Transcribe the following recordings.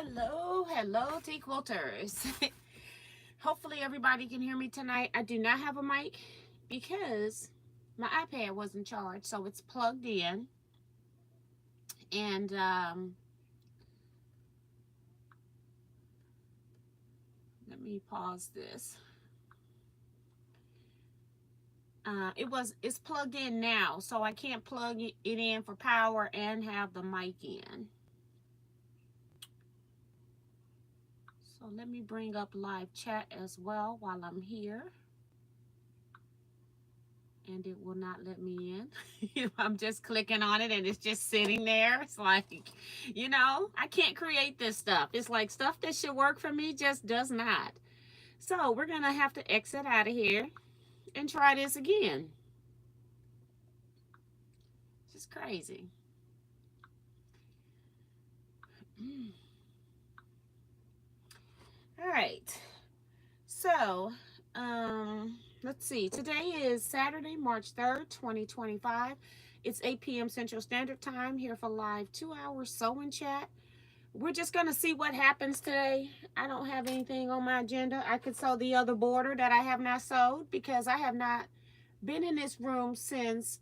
Hello, Teaquilters. Hopefully everybody can hear me tonight. I do not have a mic because my iPad wasn't charged, so it's plugged in. And let me pause this. It's plugged in now, so I can't plug it in for power and have the mic in. So let me bring up live chat as well while I'm here. And it will not let me in. I'm just clicking on it and it's just sitting there. It's like, I can't create this stuff. It's like stuff that should work for me just does not. So we're going to have to exit out of here and try this again. It's just crazy. All right. So, let's see. Today is Saturday, March 3rd, 2025. It's 8 p.m. Central Standard Time here for live 2-hour sewing chat. We're just going to see what happens today. I don't have anything on my agenda. I could sew the other border that I have not sewed because I have not been in this room since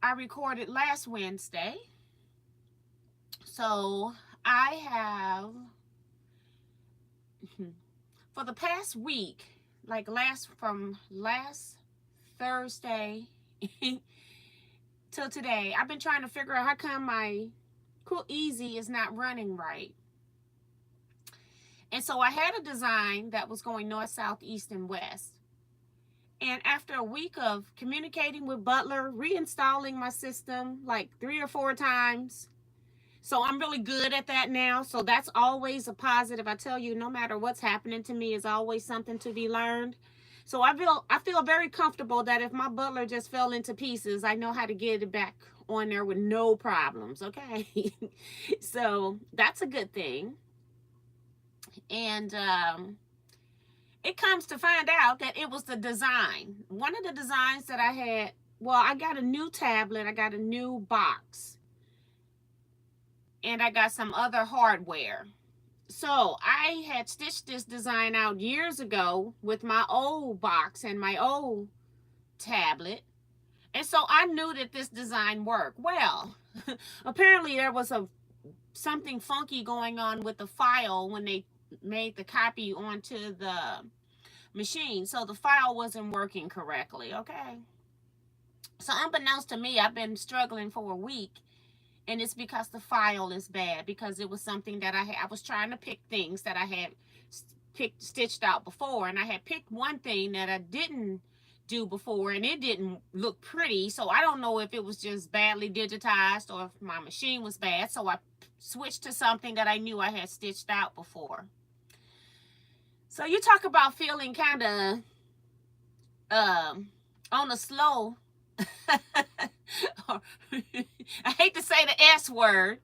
I recorded last Wednesday. So I have, for the past week, like from last Thursday till today, I've been trying to figure out how come my Cool Easy is not running right. And so I had a design that was going north, south, east, and west. And after a week of communicating with Butler, reinstalling my system like 3 or 4 times, so I'm really good at that now. So that's always a positive. I tell you, no matter what's happening to me, is always something to be learned. So I feel very comfortable that if my Butler just fell into pieces, I know how to get it back on there with no problems. Okay. So that's a good thing. And it comes to find out that it was the design. One of the designs that I had, well, I got a new tablet, I got a new box, and I got some other hardware. So I had stitched this design out years ago with my old box and my old tablet. And so I knew that this design worked. Well, apparently there was something funky going on with the file when they made the copy onto the machine. So the file wasn't working correctly, okay? So unbeknownst to me, I've been struggling for a week. And it's because the file is bad, because it was something that I was trying to pick things that I had stitched out before. And I had picked one thing that I didn't do before, and it didn't look pretty. So I don't know if it was just badly digitized or if my machine was bad. So I switched to something that I knew I had stitched out before. So you talk about feeling kind of on a slow I hate to say the S word.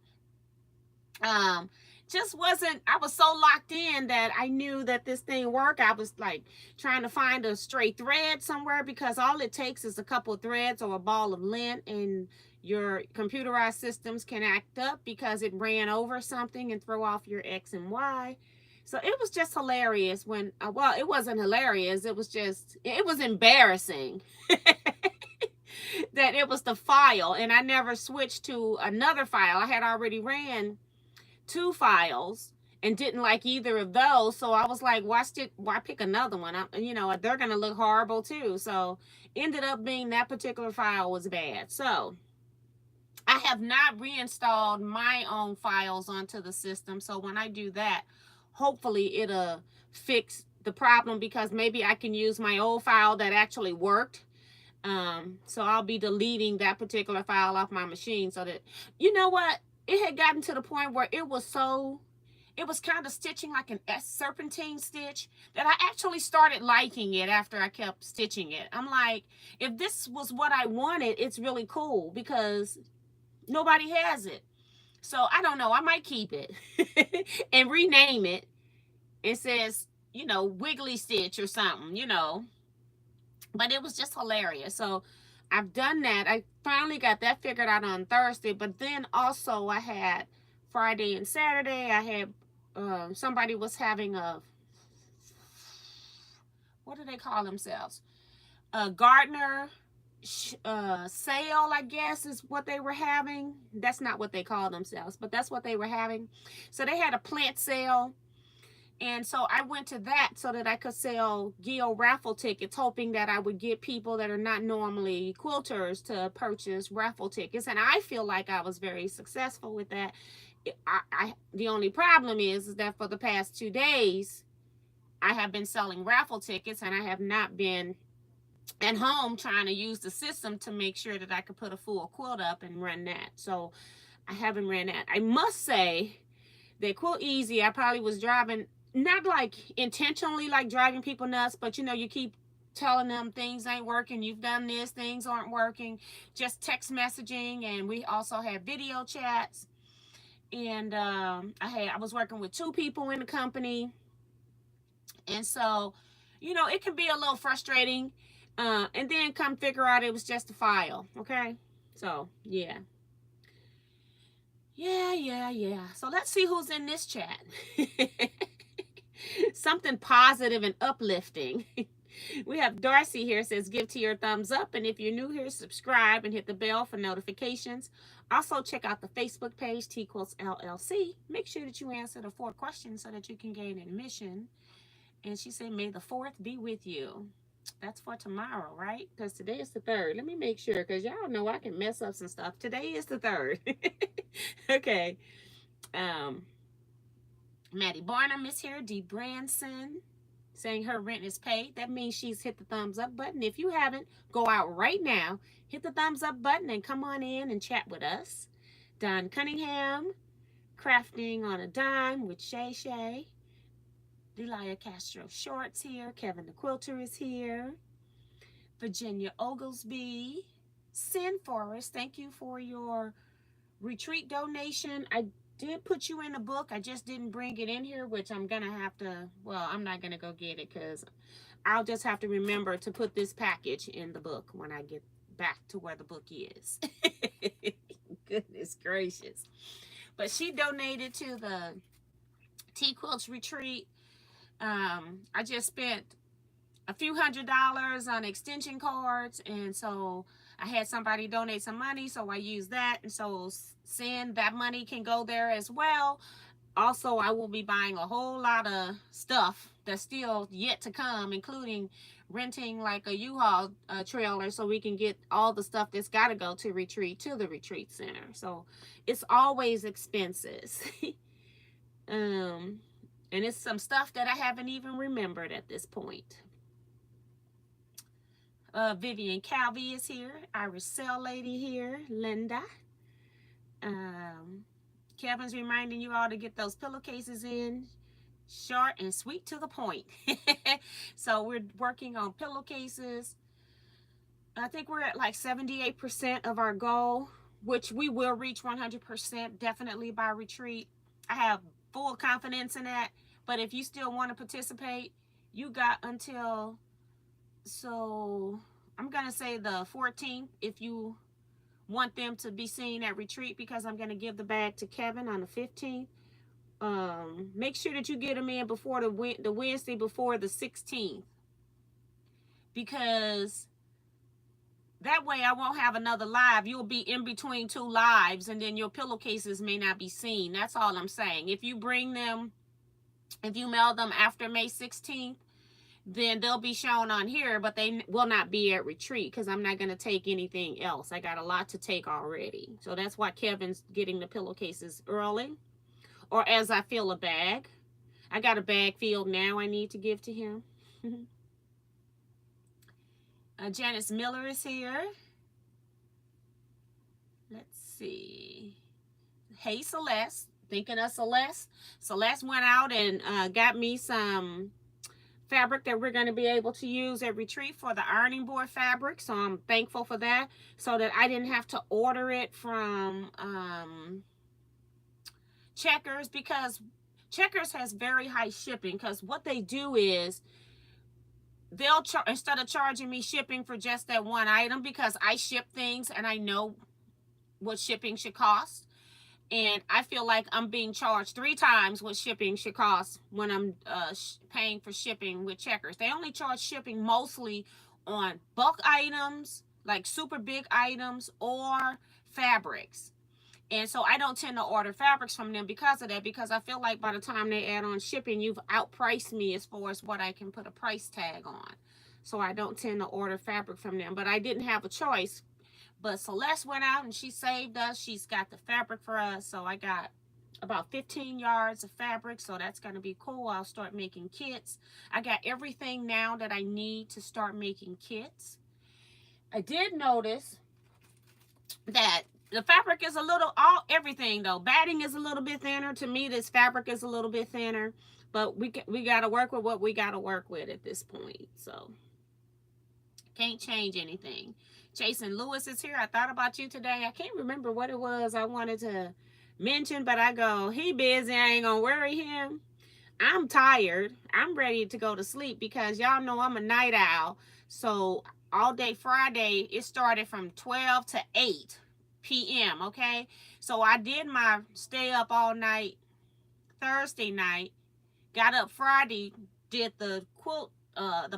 Just wasn't, I was so locked in that I knew that this thing worked. I was like trying to find a straight thread somewhere, because all it takes is a couple of threads or a ball of lint, and your computerized systems can act up because it ran over something and throw off your X and Y. So it was just hilarious when, well, it wasn't hilarious. It was embarrassing. That it was the file, and I never switched to another file. I had already ran 2 files and didn't like either of those. So I was like, why pick another one? They're going to look horrible too. So ended up being that particular file was bad. So I have not reinstalled my own files onto the system. So when I do that, hopefully it'll fix the problem, because maybe I can use my old file that actually worked. So I'll be deleting that particular file off my machine, so that, you know what, it had gotten to the point where it was kind of stitching like an serpentine stitch, that I actually started liking it after I kept stitching it. I'm like, if this was what I wanted, it's really cool, because nobody has it. So I don't know, I might keep it and rename it. It says, Wiggly Stitch or something, But it was just hilarious. So I've done that. I finally got that figured out on Thursday. But then also I had Friday and Saturday, I had somebody was having a, what do they call themselves? A gardener sale, I guess is what they were having. That's not what they call themselves, but that's what they were having. So they had a plant sale. And so I went to that so that I could sell Gil raffle tickets, hoping that I would get people that are not normally quilters to purchase raffle tickets. And I feel like I was very successful with that. The only problem is that for the past 2 days, I have been selling raffle tickets and I have not been at home trying to use the system to make sure that I could put a full quilt up and run that. So I haven't ran that. I must say that Quilt Easy, I probably was driving, not like intentionally like driving people nuts, but you know, you keep telling them things ain't working, you've done this, things aren't working, just text messaging. And we also had video chats. And I was working with 2 people in the company. And so, you know, it can be a little frustrating. And then come figure out it was just a file. Okay. So yeah. Yeah. So let's see who's in this chat. Something positive and uplifting. We have Darcy here, says give to your thumbs up. And if you're new here, subscribe and hit the bell for notifications. Also, check out the Facebook page, Teaquilts LLC. Make sure that you answer the 4 questions so that you can gain admission. And she said, may the 4th be with you. That's for tomorrow, right? Because today is the 3rd. Let me make sure, because y'all know I can mess up some stuff. Today is the 3rd. Okay. Maddie Barnum is here. Dee Branson saying her rent is paid. That means she's hit the thumbs up button. If you haven't, go out right now, hit the thumbs up button, and come on in and chat with us. Don Cunningham, Crafting on a Dime with Shay Shay. Delia Castro Shorts here. Kevin the Quilter is here. Virginia Oglesby. Sin Forest, thank you for your retreat donation. I did put you in the book. I just didn't bring it in here, which I'm going to have to, well, I'm not going to go get it because I'll just have to remember to put this package in the book when I get back to where the book is. Goodness gracious. But she donated to the Teaquilts retreat. I just spent a few $100s on extension cords, and so I had somebody donate some money, so I used that, and so that money can go there as well. Also, I will be buying a whole lot of stuff that's still yet to come, including renting like a U-Haul trailer so we can get all the stuff that's got to go to the retreat center. So it's always expenses. And it's some stuff that I haven't even remembered at this point. Vivian Calvi is here. Irish Cell Lady here. Linda. Kevin's reminding you all to get those pillowcases in. Short and sweet to the point. So we're working on pillowcases. I think we're at like 78% of our goal, which we will reach 100% definitely by retreat. I have full confidence in that. But if you still want to participate, you got until, so I'm going to say the 14th if you want them to be seen at retreat, because I'm going to give the bag to Kevin on the 15th. Make sure that you get them in before the Wednesday before the 16th, because that way I won't have another live. You'll be in between 2 lives, and then your pillowcases may not be seen. That's all I'm saying. If you bring them, if you mail them after May 16th, then they'll be shown on here, but they will not be at retreat because I'm not going to take anything else. I got a lot to take already. So that's why Kevin's getting the pillowcases early, or as I fill a bag. I got a bag filled now I need to give to him. Janice Miller is here. Let's see. Hey, Celeste. Thinking of Celeste. Celeste went out and got me some fabric that we're going to be able to use at retreat for the ironing board fabric. So I'm thankful for that, so that I didn't have to order it from Checkers, because Checkers has very high shipping, because what they do is they'll instead of charging me shipping for just that one item, because I ship things and I know what shipping should cost, And I feel like I'm being charged 3 times what shipping should cost when I'm paying for shipping with Checkers. They only charge shipping mostly on bulk items, like super big items, or fabrics. And so I don't tend to order fabrics from them because of that, because I feel like by the time they add on shipping, you've outpriced me as far as what I can put a price tag on. So I don't tend to order fabric from them. But I didn't have a choice. But Celeste went out and she saved us. She's got the fabric for us. So I got about 15 yards of fabric. So that's going to be cool. I'll start making kits. I got everything now that I need to start making kits. I did notice that the fabric is a little, everything though. Batting is a little bit thinner. To me, this fabric is a little bit thinner. But we got to work with what we got to work with at this point. So can't change anything. Jason Lewis is here. I thought about you today. I can't remember what it was I wanted to mention, but I go, he busy. I ain't going to worry him. I'm tired. I'm ready to go to sleep because y'all know I'm a night owl. So all day Friday, it started from 12 to 8 p.m., okay? So I did my stay up all night Thursday night, got up Friday, did the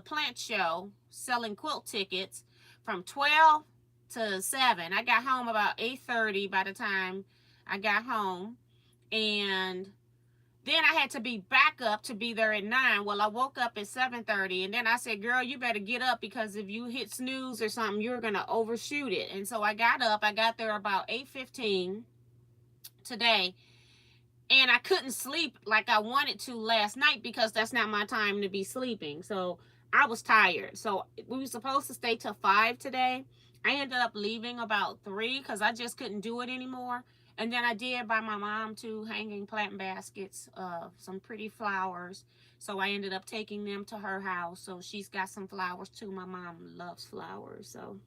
plant show, selling quilt tickets from 12 to 7. I got home about 8:30 by the time I got home. And then I had to be back up to be there at 9. Well, I woke up at 7:30. And then I said, girl, you better get up because if you hit snooze or something, you're going to overshoot it. And so I got up. I got there about 8:15 today. And I couldn't sleep like I wanted to last night because that's not my time to be sleeping. So I was tired. So we were supposed to stay till 5 today. I ended up leaving about 3 because I just couldn't do it anymore. And then I did buy my mom 2 hanging plant baskets of some pretty flowers. So I ended up taking them to her house. So she's got some flowers too. My mom loves flowers. So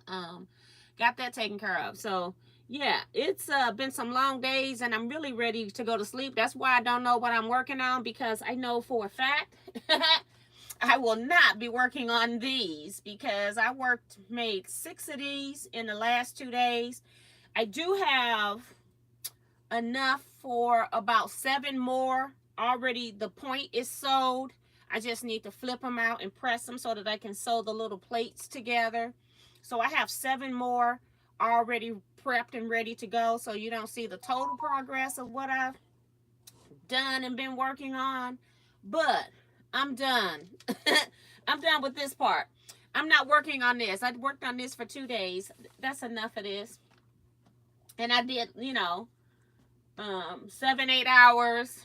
got that taken care of. So yeah, it's been some long days and I'm really ready to go to sleep. That's why I don't know what I'm working on, because I know for a fact I will not be working on these because I made 6 of these in the last 2 days. I do have enough for about 7 more already. The point is sewed. I just need to flip them out and press them so that I can sew the little plates together. So I have 7 more already prepped and ready to go. So you don't see the total progress of what I've done and been working on. But I'm done. I'm done with this part. I'm not working on this. I worked on this for 2 days. That's enough of this. And I did, 7-8 hours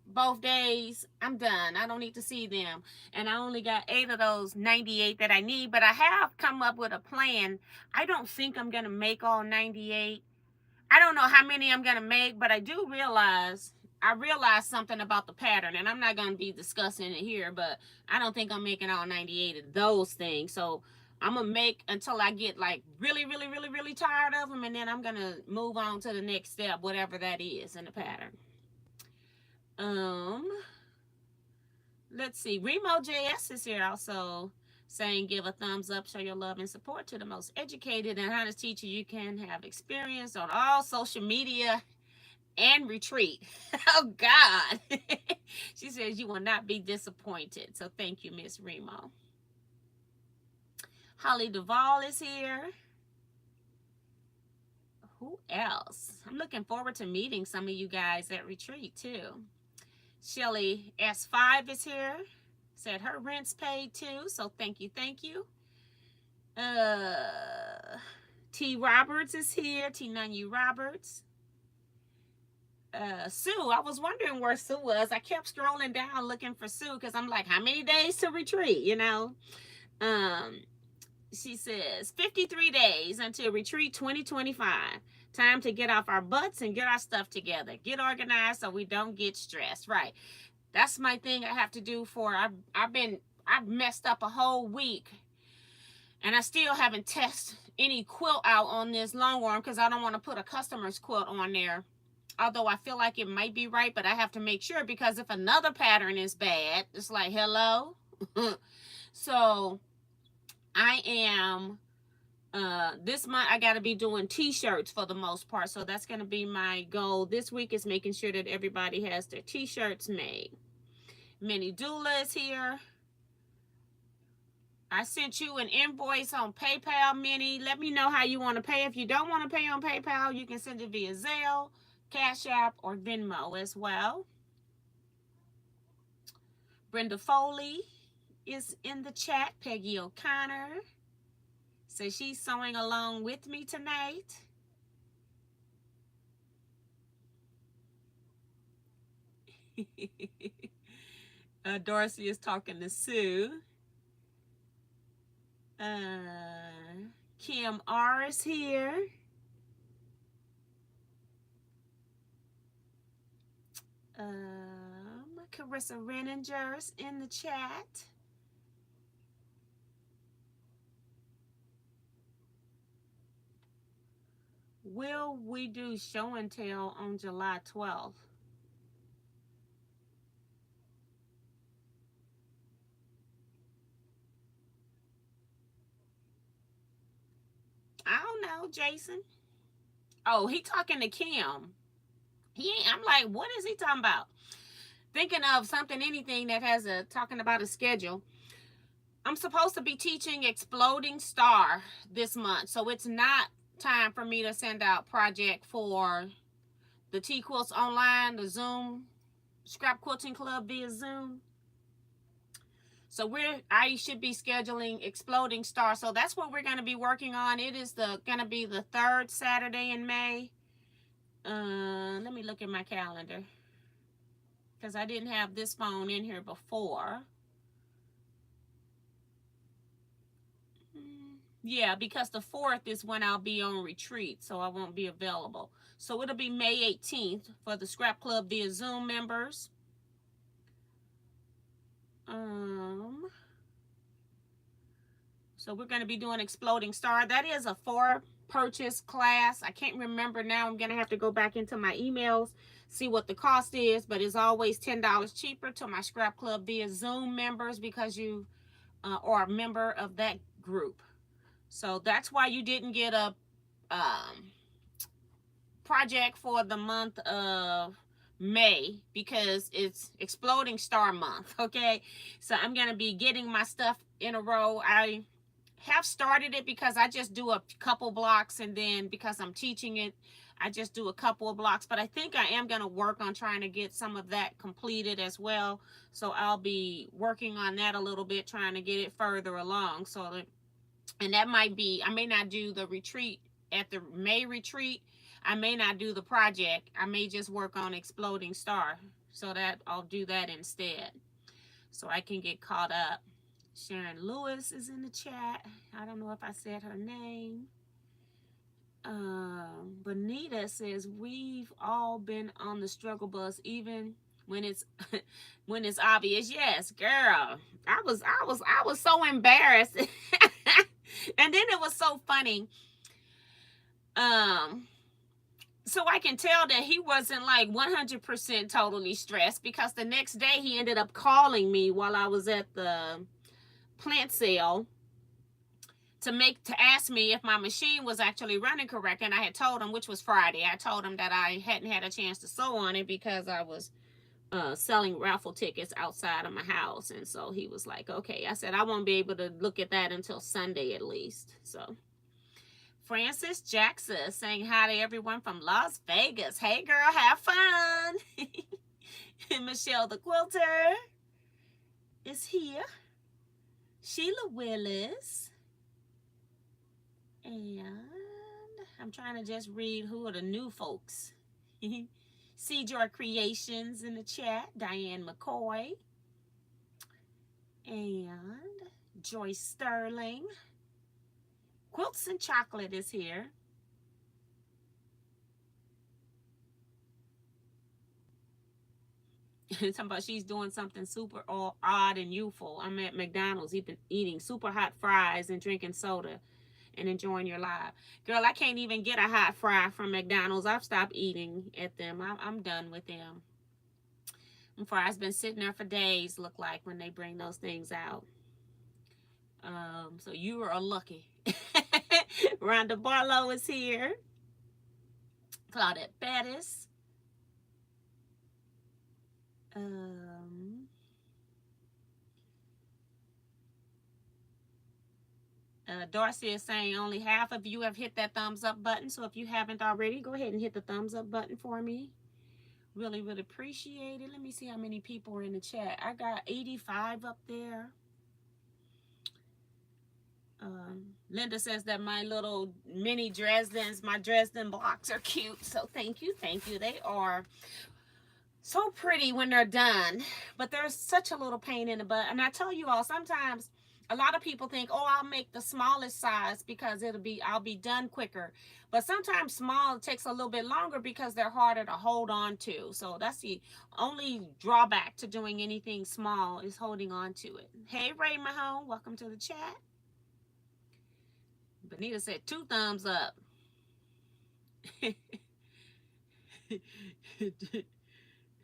both days. I'm done. I don't need to see them. And I only got 8 of those 98 that I need, but I have come up with a plan. I don't think I'm going to make all 98. I don't know how many I'm going to make, but I realized something about the pattern, and I'm not going to be discussing it here, but I don't think I'm making all 98 of those things. So I'm going to make until I get like really, really, really, really tired of them, and then I'm going to move on to the next step, whatever that is in the pattern. Let's see. Remo JS is here also saying, give a thumbs up, show your love and support to the most educated and honest teacher you can have experience on all social media and retreat. Oh, God. She says you will not be disappointed. So thank you, Miss Remo. Holly Duvall is here. Who else? I'm looking forward to meeting some of you guys at retreat, too. Shelly S5 is here. Said her rent's paid, too. So thank you, thank you. T. Roberts is here. T. Nunyu Roberts. Sue, I was wondering where Sue was. I kept scrolling down looking for Sue because I'm like, how many days to retreat, She says 53 days until retreat 2025. Time to get off our butts and get our stuff together. Get organized so we don't get stressed. Right. That's my thing I have to do for I've messed up a whole week. And I still haven't tested any quilt out on this long arm because I don't want to put a customer's quilt on there. Although I feel like it might be right, but I have to make sure because if another pattern is bad, it's like, hello. So I am This month I got to be doing t-shirts for the most part, so that's going to be my goal this week, is making sure that everybody has their t-shirts made. Minnie Doula is here. I sent you an invoice on PayPal, Minnie. Let me know how you want to pay. If you don't want to pay on PayPal, you can send it via Zelle, Cash App, or Venmo as well. Brenda Foley is in the chat. Peggy O'Connor says she's sewing along with me tonight. Dorsey is talking to Sue. Kim R is here. Carissa Renninger's in the chat. Will we do show and tell on July 12th? I don't know, Jason. Oh, he talking to Kim. He ain't, I'm like, what is he talking about? Thinking of something, anything that has a talking about a schedule. I'm supposed to be teaching Exploding Star this month, so it's not time for me to send out project for the Teaquilts online, the Zoom scrap quilting club via Zoom. So I should be scheduling Exploding Star. So that's what we're going to be working on. It is going to be the third Saturday in May. Let me look at my calendar, because I didn't have this phone in here before. Yeah, because the 4th is when I'll be on retreat, so I won't be available. So it'll be May 18th for the Scrap Club via Zoom members. So we're going to be doing Exploding Star. That is a 4-purchase class. I can't remember now. I'm going to have to go back into my emails, see what the cost is, but it's always $10 cheaper to my Scrap Club via Zoom members, because you are a member of that group. So that's why you didn't get a project for the month of May, because it's Exploding Star month. Okay, so I'm going to be getting my stuff in a row. I have started it because I just do a couple blocks, and then because I'm teaching it, I just do a couple of blocks. But I think I am going to work on trying to get some of that completed as well. So I'll be working on that a little bit, trying to get it further along. So that, and that might be, I may not do the retreat at the May retreat. I may not do the project. I may just work on Exploding Star. So that I'll do that instead, so I can get caught up. Sharon Lewis is in the chat. I don't know if I said her name. Bonita says we've all been on the struggle bus, even when it's when it's obvious. Yes, girl. I was so embarrassed. And then it was so funny. So I can tell that he wasn't like 100% totally stressed, because the next day he ended up calling me while I was at the plant sale to ask me if my machine was actually running correct. And I had told him, which was Friday, I told him that I hadn't had a chance to sew on it because I was selling raffle tickets outside of my house. And so he was like, okay. I said I won't be able to look at that until Sunday at least. So Francis Jackson saying hi to everyone from Las Vegas. Hey girl, have fun. And Michelle the Quilter is here. Sheila Willis. And I'm trying to just read who are the new folks. Seajoy Creations in the chat. Diane McCoy. And Joyce Sterling. Quilts and Chocolate is here. Talking about she's doing something super odd and youthful. I'm at McDonald's eating super hot fries and drinking soda and enjoying your live. Girl, I can't even get a hot fry from McDonald's. I've stopped eating at them. I'm done with them. And fries been sitting there for days, look like, when they bring those things out. So you are lucky. Rhonda Barlow is here. Claudette Bettis. Darcy is saying only half of you have hit that thumbs up button. So if you haven't already, go ahead and hit the thumbs up button for me. Really, really appreciate it. Let me see how many people are in the chat. I got 85 up there. Linda says that my little mini Dresdens, my Dresden blocks are cute. So thank you, thank you. They are so pretty when they're done, but there's such a little pain in the butt. And I tell you all, sometimes a lot of people think, oh, I'll make the smallest size because I'll be done quicker. But sometimes small takes a little bit longer because they're harder to hold on to. So that's the only drawback to doing anything small, is holding on to it. Hey, Ray Mahone, welcome to the chat. Benita said 2 thumbs up.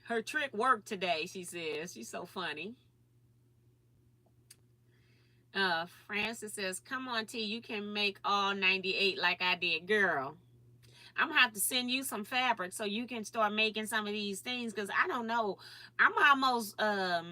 Her trick worked today, she says. She's so funny. Francis says, come on, T, you can make all 98 like I did. Girl, I'm going to have to send you some fabric so you can start making some of these things, because I don't know. I'm almost, are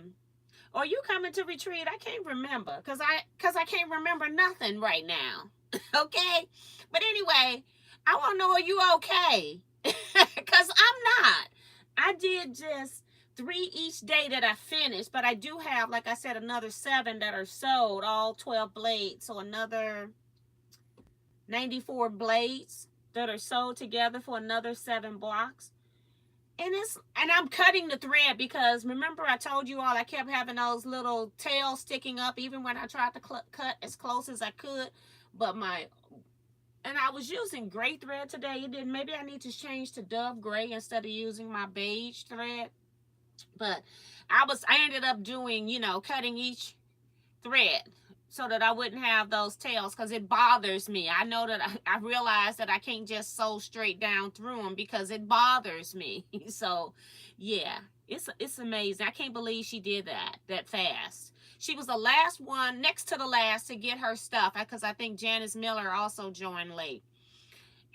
you coming to retreat? I can't remember, because I can't remember nothing right now. Okay? But anyway, I want to know, are you okay? Because I'm not. I did just 3 each day that I finished, but I do have, like I said, another 7 that are sewed, all 12 blades. So another 94 blades that are sewed together for another 7 blocks. And I'm cutting the thread because remember I told you all I kept having those little tails sticking up even when I tried to cut as close as I could. But and I was using gray thread today. It didn't. Maybe I need to change to Dove Gray instead of using my beige thread. But I ended up doing, cutting each thread so that I wouldn't have those tails, because it bothers me. I know that I realized that I can't just sew straight down through them because it bothers me. So yeah, it's amazing. I can't believe she did that fast. She was the last one, next to the last, to get her stuff, because I think Janice Miller also joined late.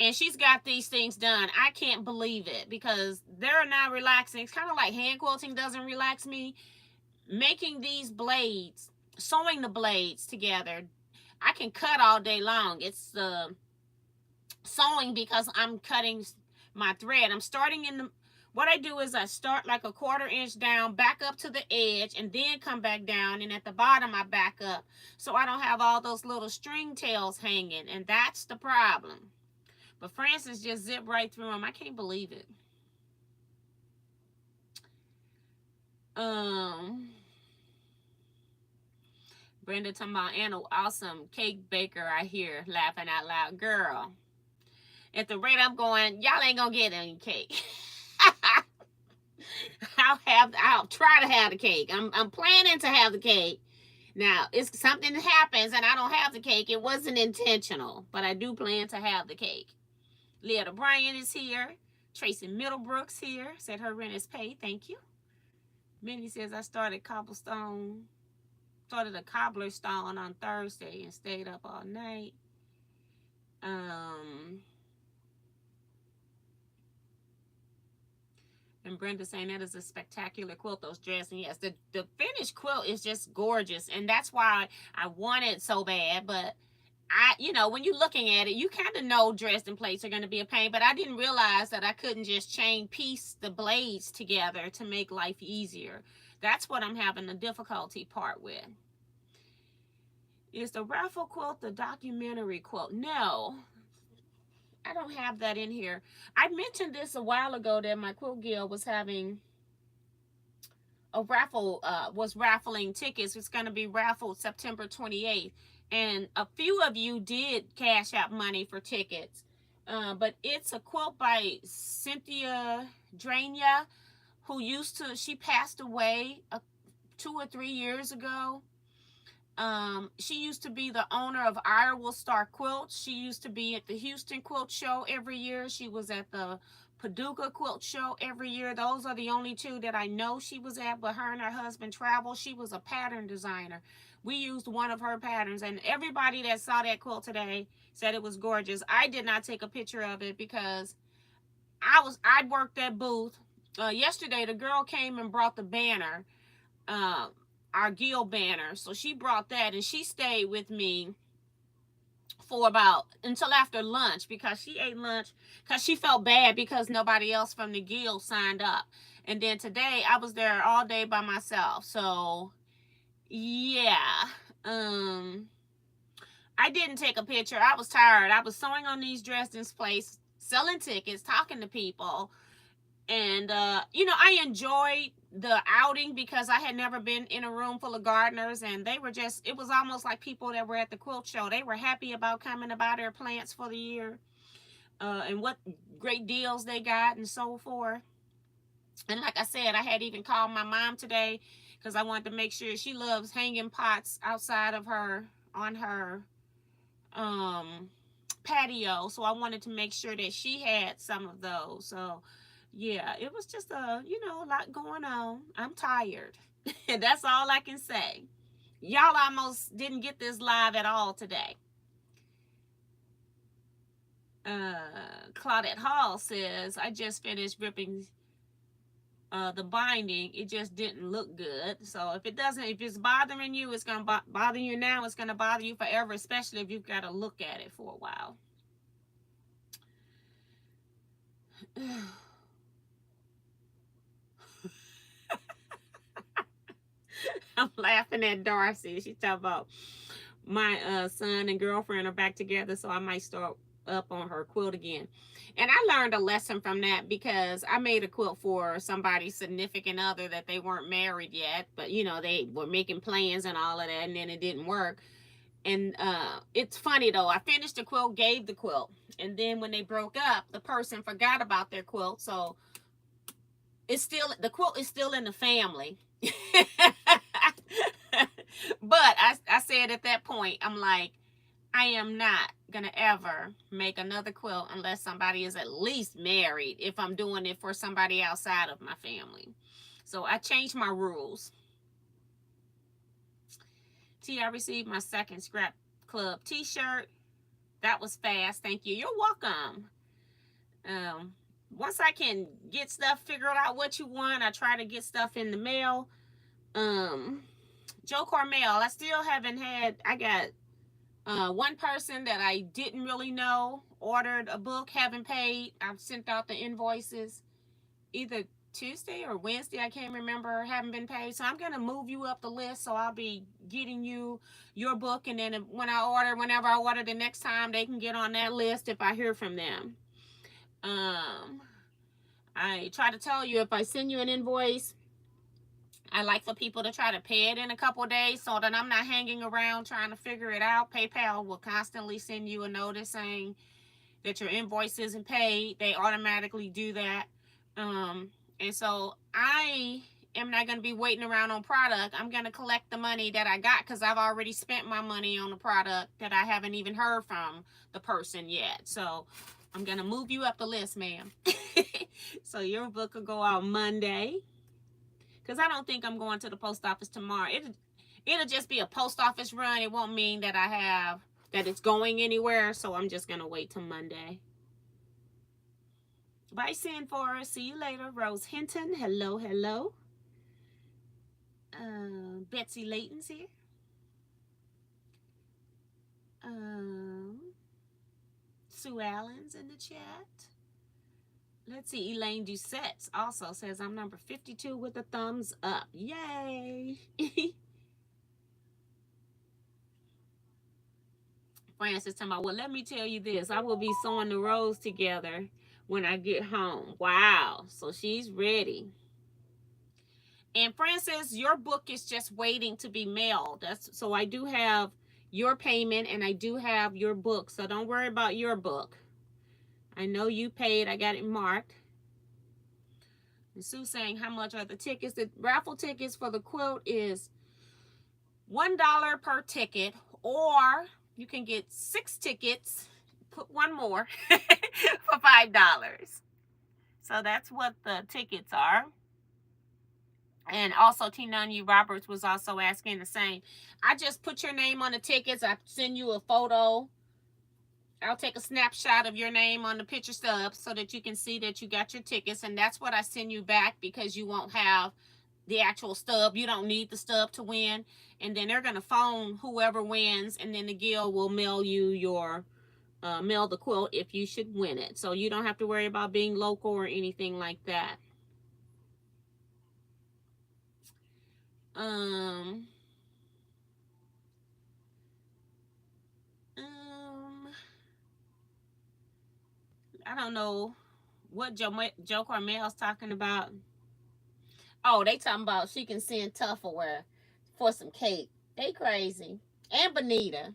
And she's got these things done. I can't believe it, because they're not relaxing. It's kind of like hand quilting doesn't relax me. Making these blades, sewing the blades together, I can cut all day long. It's the sewing, because I'm cutting my thread. I'm starting what I do is I start like a 1/4 inch down, back up to the edge, and then come back down, and at the bottom I back up, so I don't have all those little string tails hanging, and that's the problem. But Francis just zipped right through them. I can't believe it. Brenda talking about Anna, awesome cake baker, I hear, laughing out loud. Girl, at the rate I'm going, y'all ain't gonna get any cake. I'll try to have the cake. I'm planning to have the cake. Now, if something happens and I don't have the cake, it wasn't intentional, but I do plan to have the cake. Leah O'Brien is here. Tracy Middlebrooks here. Said her rent is paid. Thank you. Minnie says I started a cobbler stone on Thursday and stayed up all night. And Brenda saying that is a spectacular quilt, those dresses. And yes, the finished quilt is just gorgeous. And that's why I want it so bad. But when you're looking at it, you kind of know Dresden plates are going to be a pain. But I didn't realize that I couldn't just piece the blades together to make life easier. That's what I'm having the difficulty part with. Is the raffle quilt the documentary quilt? No, I don't have that in here. I mentioned this a while ago that my Quilt Guild was having a raffle, was raffling tickets. It's going to be raffled September 28th. And a few of you did cash out money for tickets. But it's a quilt by Cynthia Drania, who she passed away 2 or 3 years ago. She used to be the owner of Iowa Star Quilts. She used to be at the Houston Quilt Show every year. She was at the Paducah Quilt Show every year. Those are the only 2 that I know she was at, but her and her husband travel. She was a pattern designer. We used one of her patterns, and everybody that saw that quilt today said it was gorgeous. I did not take a picture of it because I worked that booth. Yesterday, the girl came and brought the banner, uh, our guild banner. So she brought that, and she stayed with me for about until after lunch because she ate lunch because she felt bad because nobody else from the guild signed up. And then today I was there all day by myself. So yeah, I didn't take a picture. I was tired. I was sewing on these dresses place, selling tickets, talking to people. And I enjoyed the outing because I had never been in a room full of gardeners, and they were just, it was almost like people that were at the quilt show. They were happy about coming to buy their plants for the year, and what great deals they got and so forth. And like I said, I had even called my mom today because I wanted to make sure. She loves hanging pots outside of her on her patio, so I wanted to make sure that she had some of those. So yeah, it was just a lot going on. I'm tired. That's all I can say. Y'all almost didn't get this live at all today. Claudette Hall says, I just finished ripping the binding. It just didn't look good. So if it's bothering you, it's going to bother you now. It's going to bother you forever, especially if you've got to look at it for a while. I'm laughing at Darcy. She's talking about my son and girlfriend are back together, so I might start up on her quilt again. And I learned a lesson from that because I made a quilt for somebody's significant other that they weren't married yet, but they were making plans and all of that, and then it didn't work. And it's funny though, I finished the quilt, gave the quilt, and then when they broke up, the person forgot about their quilt, so the quilt is still in the family. But I said at that point, I'm like, I am not gonna ever make another quilt unless somebody is at least married, if I'm doing it for somebody outside of my family. So I changed my rules. I received my second Scrap Club t-shirt. That was fast. Thank you. You're welcome. Once I can get stuff figured out what you want, I try to get stuff in the mail. Joe Cormel, I still haven't had, I got one person that I didn't really know ordered a book, haven't paid. I've sent out the invoices either Tuesday or Wednesday, I can't remember, haven't been paid. So I'm going to move you up the list, so I'll be getting you your book, and then whenever I order the next time, they can get on that list if I hear from them. I try to tell you, if I send you an invoice, I like for people to try to pay it in a couple of days so that I'm not hanging around trying to figure it out. PayPal will constantly send you a notice saying that your invoice isn't paid. They automatically do that. And so I am not going to be waiting around on product. I'm going to collect the money that I got because I've already spent my money on the product that I haven't even heard from the person yet. So I'm going to move you up the list, ma'am. So your book will go out Monday. Because I don't think I'm going to the post office tomorrow. It'll just be a post office run. It won't mean that that it's going anywhere. So I'm just going to wait till Monday. Bye, Sanfora. See you later. Rose Hinton. Hello, hello. Betsy Layton's here. Sue Allen's in the chat. Let's see. Elaine Doucette also says, I'm number 52 with a thumbs up. Yay. Francis talking about, well, let me tell you this. I will be sewing the rows together when I get home. Wow. So she's ready. And Francis, your book is just waiting to be mailed. So I do have your payment and I do have your book. So don't worry about your book. I know you paid. I got it marked. And Sue saying, how much are the tickets? The raffle tickets for the quilt is $1 per ticket, or you can get 6 tickets, put one more, for $5. So that's what the tickets are. And also, T. Roberts was also asking the same. I just put your name on the tickets. I send you a photo. I'll take a snapshot of your name on the picture stub so that you can see that you got your tickets. And that's what I send you back, because you won't have the actual stub. You don't need the stub to win. And then they're going to phone whoever wins, and then the guild will mail you your mail the quilt if you should win it. So you don't have to worry about being local or anything like that. Um, I don't know what Joe Carmel's talking about. Oh, they talking about she can send Tupperware for some cake. They crazy. And Bonita.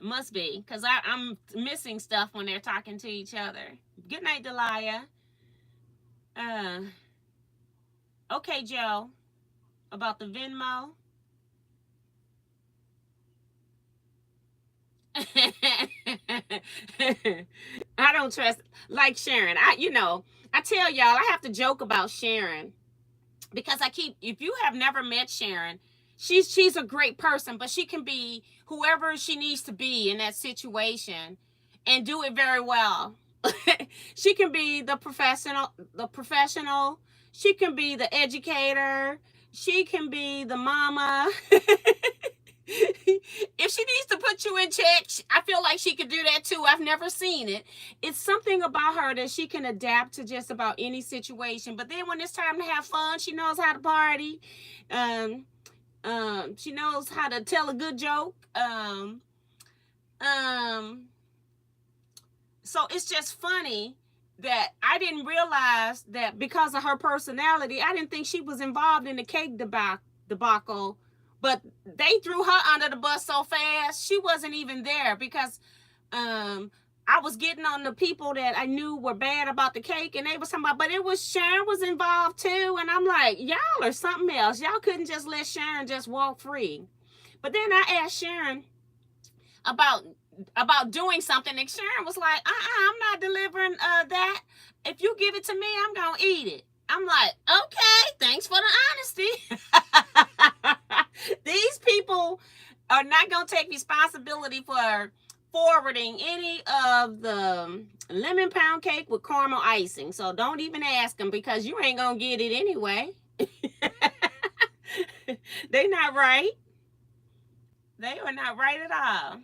Must be, because I'm missing stuff when they're talking to each other. Good night, Delia. Uh, okay, Joe. About the Venmo. I don't trust, like Sharon. I tell y'all, I have to joke about Sharon, because if you have never met Sharon, she's a great person, but she can be whoever she needs to be in that situation and do it very well. She can be the professional, she can be the educator, she can be the mama. If she needs to put you in check, I feel like she could do that too. I've never seen it. It's something about her that she can adapt to just about any situation. But then when it's time to have fun, she knows how to party. Um, she knows how to tell a good joke. Um, so it's just funny that I didn't realize that because of her personality, I didn't think she was involved in the cake debacle. But they threw her under the bus so fast, she wasn't even there, because I was getting on the people that I knew were bad about the cake, and they was talking about, but Sharon was involved too. And I'm like, y'all are something else. Y'all couldn't just let Sharon just walk free. But then I asked Sharon about doing something, and Sharon was like, I'm not delivering that. If you give it to me, I'm gonna eat it. I'm like, okay, thanks for the honesty. These people are not gonna take responsibility for forwarding any of the lemon pound cake with caramel icing. So don't even ask them, because you ain't gonna get it anyway. They not right. They are not right at all.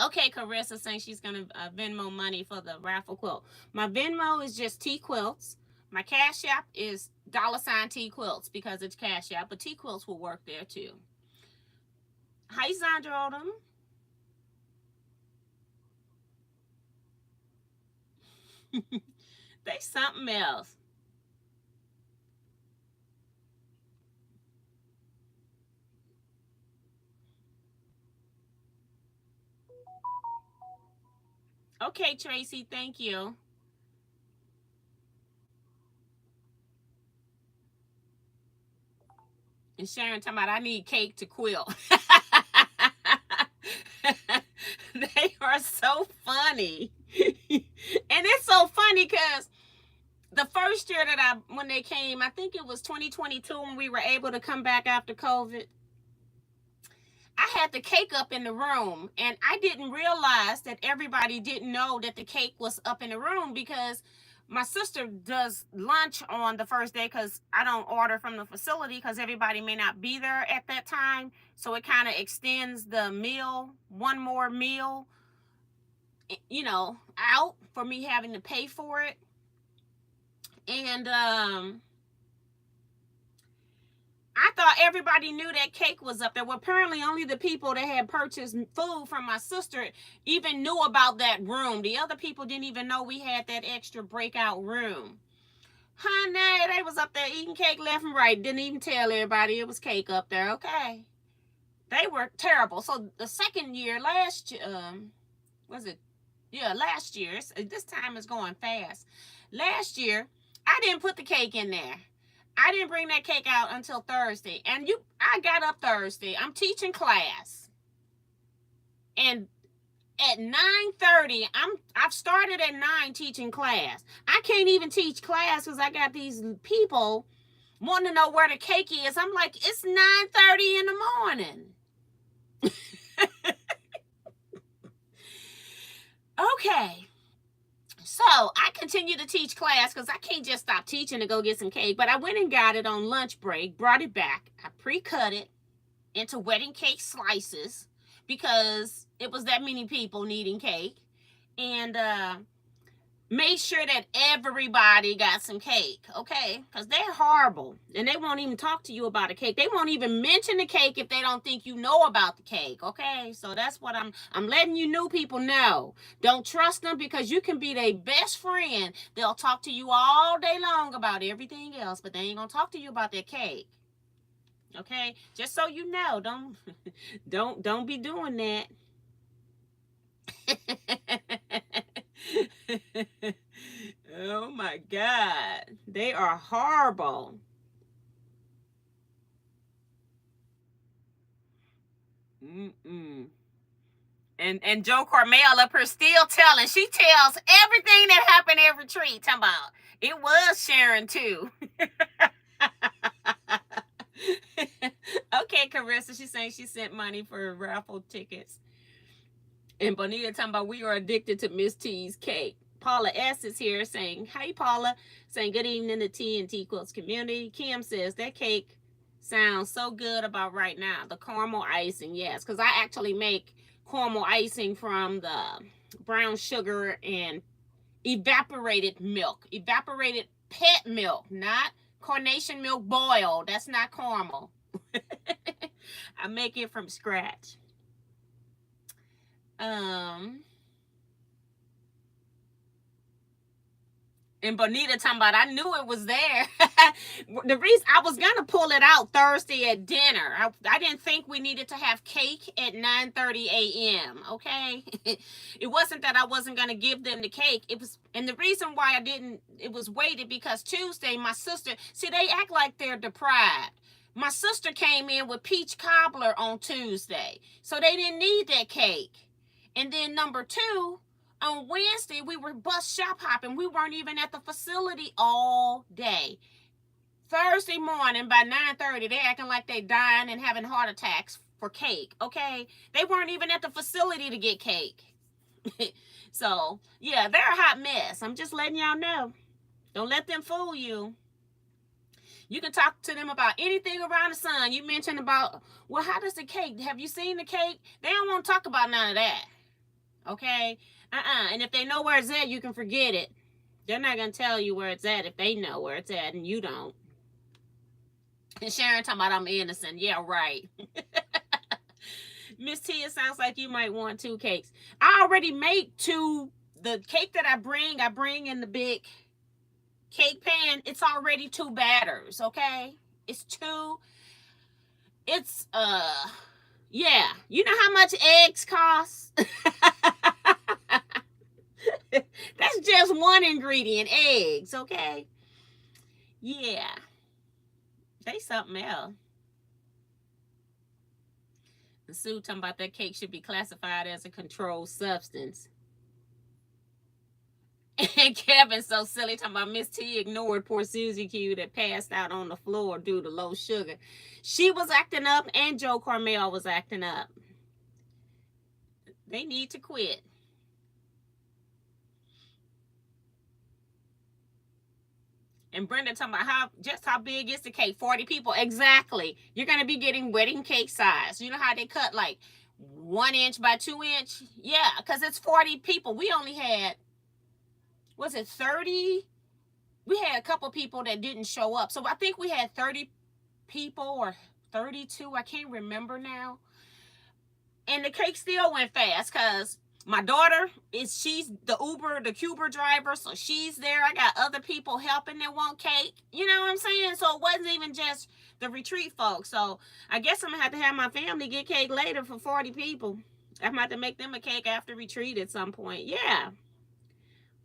Okay, Carissa saying she's gonna Venmo money for the raffle quilt. My Venmo is just Teaquilts. My Cash App is $Teaquilts, because it's Cash App, but Teaquilts will work there too. Hi, Sandra Odom. They something else. Okay, Tracy, thank you. And Sharon talking about, I need cake to quilt. They are so funny. And it's so funny because the first year when they came, I think it was 2022, when we were able to come back after COVID, I had the cake up in the room, and I didn't realize that everybody didn't know that the cake was up in the room, because my sister does lunch on the first day, because I don't order from the facility, because everybody may not be there at that time. So it kind of extends the meal, one more meal, out for me having to pay for it. And I thought everybody knew that cake was up there. Well, apparently only the people that had purchased food from my sister even knew about that room. The other people didn't even know we had that extra breakout room. Honey, they was up there eating cake left and right. Didn't even tell everybody it was cake up there. Okay. They were terrible. So the second year, last year, this time is going fast. Last year, I didn't put the cake in there. I didn't bring that cake out until Thursday. And I got up Thursday. I'm teaching class. And at 9:30, I've started at 9 teaching class. I can't even teach class because I got these people wanting to know where the cake is. I'm like, it's 9:30 in the morning. Okay. So I continue to teach class because I can't just stop teaching to go get some cake. But I went and got it on lunch break, brought it back. I pre-cut it into wedding cake slices because it was that many people needing cake. And made sure that everybody got some cake, okay? Because they're horrible. And they won't even talk to you about a cake. They won't even mention the cake if they don't think you know about the cake, okay? So that's what I'm letting you new people know. Don't trust them because you can be their best friend. They'll talk to you all day long about everything else, but they ain't gonna talk to you about their cake. Okay? Just so you know, don't be doing that. Oh my God. They are horrible. Mm-mm. And Joe Cormel up here still telling. She tells everything that happened at retreat. Talking about it was Sharon too. Okay, Carissa. She's saying she sent money for raffle tickets. And Bonita talking about we are addicted to Miss T's cake. Paula S is here saying, "Hey Paula," saying good evening to T and Teaquilts community. Kim says that cake sounds so good about right now. The caramel icing, yes, because I actually make caramel icing from the brown sugar and evaporated milk, evaporated pet milk, not carnation milk boiled. That's not caramel. I make it from scratch. Um, And Bonita talking about, I knew it was there. The reason I was gonna pull it out Thursday at dinner. I didn't think we needed to have cake at 9:30 a.m. Okay, it wasn't that I wasn't gonna give them the cake. It was, and the reason why I didn't, it was waited because Tuesday my sister, see, they act like they're deprived. My sister came in with peach cobbler on Tuesday, so they didn't need that cake. And then number two, on Wednesday, we were bus shop hopping. We weren't even at the facility all day. Thursday morning by 9:30, they acting like they dying and having heart attacks for cake, okay? They weren't even at the facility to get cake. So, yeah, they're a hot mess. I'm just letting y'all know. Don't let them fool you. You can talk to them about anything around the sun. You mentioned about, well, how does the cake? Have you seen the cake? They don't want to talk about none of that. Okay? And if they know where it's at, you can forget it. They're not going to tell you where it's at if they know where it's at and you don't. And Sharon talking about I'm innocent. Yeah, right. Miss T, it sounds like you might want 2 cakes. I already make 2. The cake that I bring in the big cake pan. It's already 2 batters, okay? It's 2. It's, yeah. You know how much eggs cost? That's just one ingredient, eggs, okay? Yeah. They something else. And Sue talking about that cake should be classified as a controlled substance. And Kevin's so silly talking about Miss T ignored poor Susie Q that passed out on the floor due to low sugar. She was acting up and Joe Carmel was acting up. They need to quit. And Brenda talking about how big is the cake? 40 people. Exactly. You're going to be getting wedding cake size. You know how they cut like 1 inch by 2 inch? Yeah, because it's 40 people. We only had, was it 30? We had a couple people that didn't show up. So I think we had 30 people or 32. I can't remember now. And the cake still went fast because my daughter she's the Cuber driver, so she's there. I got other people helping that want cake. You know what I'm saying? So it wasn't even just the retreat folks. So I guess I'm gonna have my family get cake later for 40 people. I'm gonna have to make them a cake after retreat at some point. Yeah.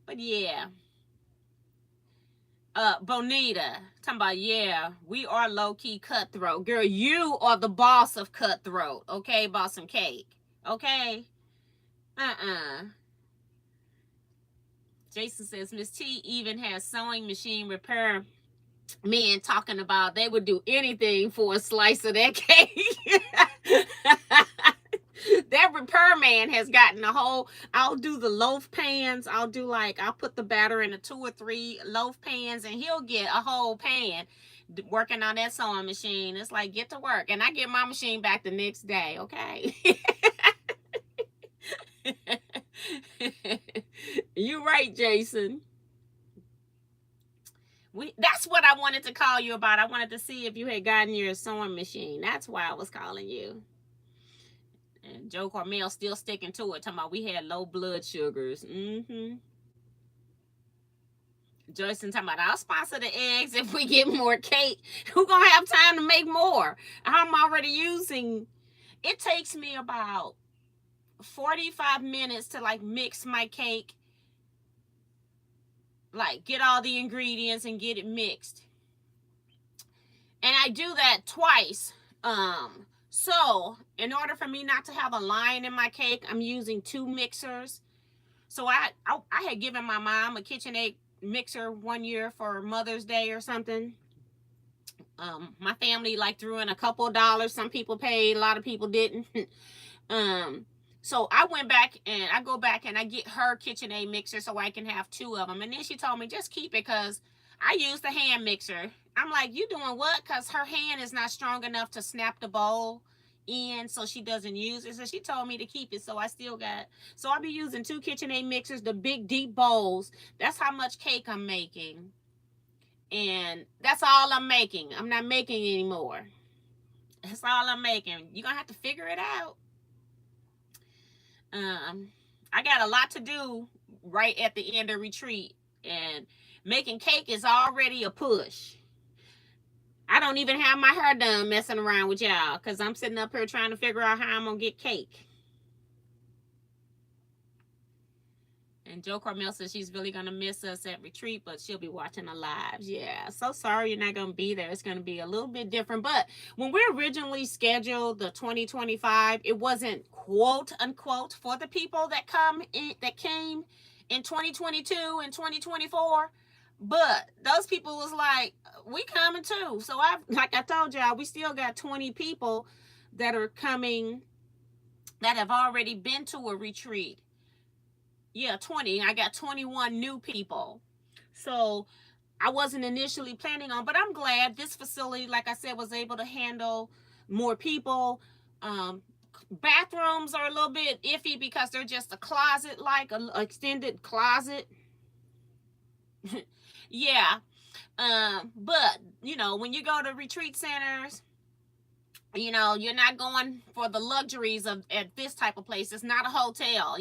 But yeah. Bonita talking about, yeah, we are low-key cutthroat. Girl, you are the boss of cutthroat, okay? About some cake. Okay? Jason says Miss T even has sewing machine repair men talking about they would do anything for a slice of that cake. That repairman has gotten a whole. I'll do the loaf pans. I'll put the batter in a 2 or 3 loaf pans, and he'll get a whole pan working on that sewing machine. It's like, get to work. And I get my machine back the next day, okay? You're right, Jason. That's what I wanted to call you about. I wanted to see if you had gotten your sewing machine. That's why I was calling you. And Joe Carmel still sticking to it, talking about we had low blood sugars. Joyce and talking about, I'll sponsor the eggs if we get more cake. Who gonna have time to make more? I'm already using. It takes me about 45 minutes to like mix my cake, like get all the ingredients and get it mixed. And I do that twice. So in order for me not to have a line in my cake, I'm using 2 mixers. So I had given my mom a KitchenAid mixer one year for Mother's Day or something. My family like threw in a couple of dollars. Some people paid, a lot of people didn't. So I went back and I go back and I get her KitchenAid mixer so I can have 2 of them. And then she told me, just keep it because I use the hand mixer. I'm like, you doing what? Because her hand is not strong enough to snap the bowl in, so she doesn't use it. So she told me to keep it, so I still got. So I'll be using 2 KitchenAid mixers, the big deep bowls. That's how much cake I'm making. And that's all I'm making. I'm not making anymore. That's all I'm making. You're going to have to figure it out. I got a lot to do right at the end of retreat, and making cake is already a push. I don't even have my hair done messing around with y'all because I'm sitting up here trying to figure out how I'm going to get cake. And Joe Carmel says she's really going to miss us at retreat, but she'll be watching the lives. Yeah, so sorry you're not going to be there. It's going to be a little bit different. But when we originally scheduled the 2025, it wasn't quote unquote for the people that came in 2022 and 2024. But those people was like, we coming too. So like I told y'all, we still got 20 people that are coming that have already been to a retreat. Yeah, 20. I got 21 new people. So I wasn't initially planning on, but I'm glad this facility, like I said, was able to handle more people. Bathrooms are a little bit iffy because they're just a closet, like an extended closet. Yeah. But, when you go to retreat centers, you're not going for the luxuries at this type of place. It's not a hotel,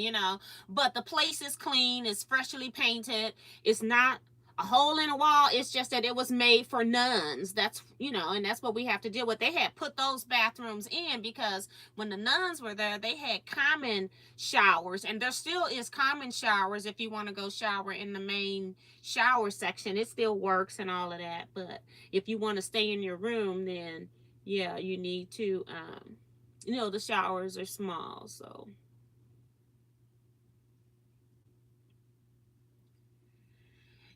but the place is clean. It's freshly painted. It's not a hole in a wall. It's just that it was made for nuns. That's, and that's what we have to deal with. They had put those bathrooms in because when the nuns were there, they had common showers, and there still is common showers if you want to go shower in the main shower section. It still works and all of that. But if you want to stay in your room, then yeah, you need to, the showers are small, so.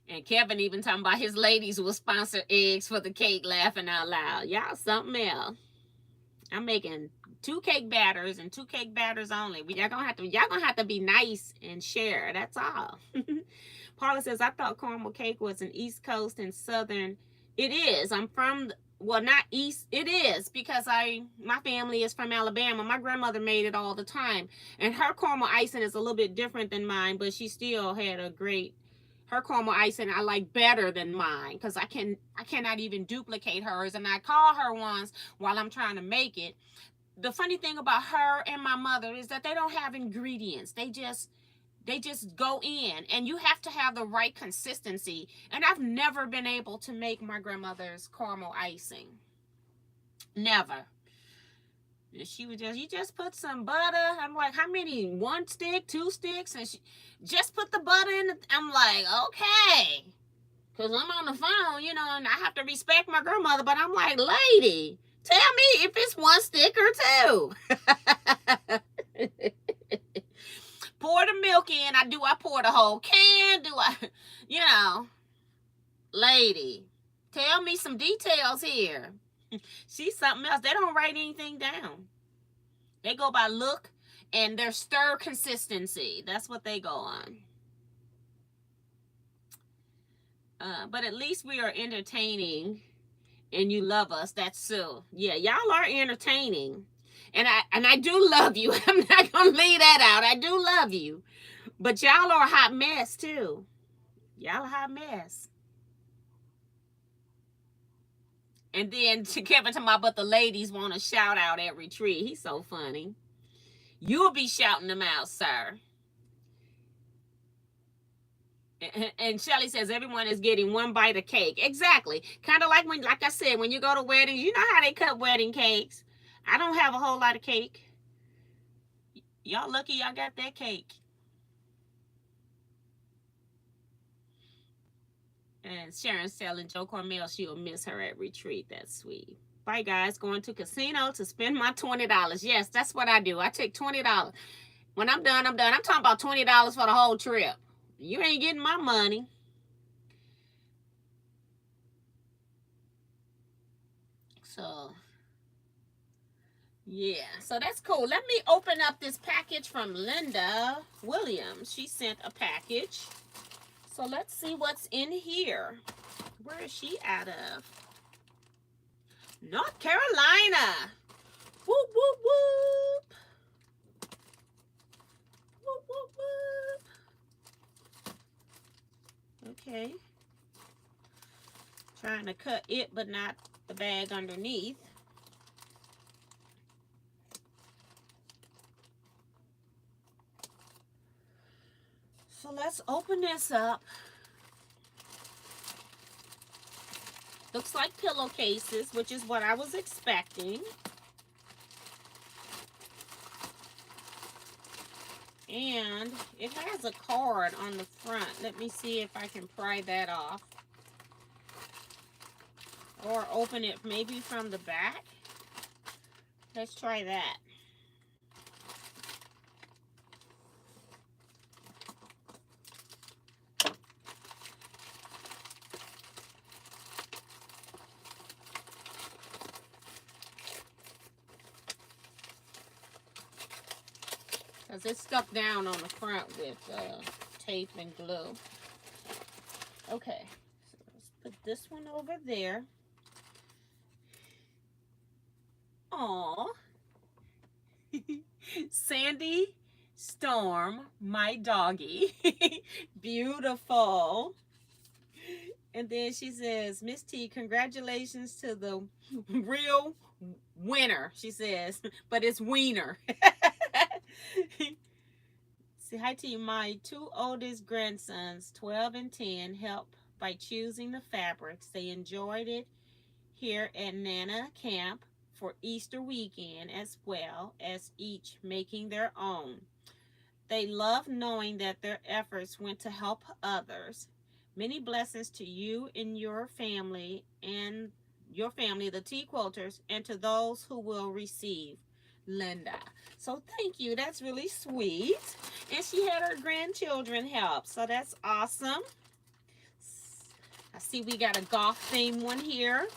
And Kevin even talking about his ladies will sponsor eggs for the cake, laughing out loud. Y'all something else. I'm making 2 cake batters and 2 cake batters only. Y'all gonna have to be nice and share. That's all. Paula says, I thought caramel cake was an East Coast and Southern. It is. I'm from not East. It is because my family is from Alabama. My grandmother made it all the time, and her caramel icing is a little bit different than mine, but she still had her caramel icing I like better than mine because I cannot even duplicate hers. And I call her once while I'm trying to make it. The funny thing about her and my mother is that they don't have ingredients. They just go in, and you have to have the right consistency. And I've never been able to make my grandmother's caramel icing. Never. And she would you just put some butter. I'm like, how many? 1 stick, 2 sticks? And she just put the butter in. I'm like, okay. Because I'm on the phone, and I have to respect my grandmother. But I'm like, lady, tell me if it's 1 stick or 2. Pour the milk in. I pour the whole can? Lady, Tell me some details here. She's something else. They don't write anything down. They go by look and their stir consistency. That's what they go on. But at least we are entertaining and you love us. That's so. Yeah, y'all are entertaining. And I do love you. I'm not going to leave that out. I do love you. But y'all are a hot mess too. Y'all a hot mess. And then to Kevin talking about, but the ladies want to shout out at retreat. He's so funny. You'll be shouting them out, sir. And Shelly says everyone is getting one bite of cake. Exactly. Kind of like when, like I said, when you go to weddings, you know how they cut wedding cakes. I don't have a whole lot of cake. Y'all lucky y'all got that cake. And Sharon's telling Joe Cormel she'll miss her at retreat. That's sweet. Bye, guys. Going to casino to spend my $20. Yes, that's what I do. I take $20. When I'm done, I'm done. I'm talking about $20 for the whole trip. You ain't getting my money. So, yeah. So that's cool. Let me open up this package from Linda Williams. She sent a package. So let's see what's in here. Where is she out of? North Carolina. Whoop, whoop, whoop. Whoop, whoop, whoop. Okay. Trying to cut it, but not the bag underneath. So let's open this up. Looks like pillowcases, which is what I was expecting. And it has a card on the front. Let me see if I can pry that off. Or open it maybe from the back. Let's try that. Because it's stuck down on the front with tape and glue. Okay, so let's put this one over there. Aww. Sandy Storm, my doggy. Beautiful. And then she says, Miss T, congratulations to the real winner, she says, but it's wiener. Say hi to you. My two oldest grandsons, 12 and 10, helped by choosing the fabrics. They enjoyed it here at Nana Camp for Easter weekend, as well as each making their own. They love knowing that their efforts went to help others. Many blessings to you and your family, the Teaquilters, and to those who will receive. Linda. So thank you. That's really sweet. And she had her grandchildren help. So that's awesome. I see we got a golf theme one here.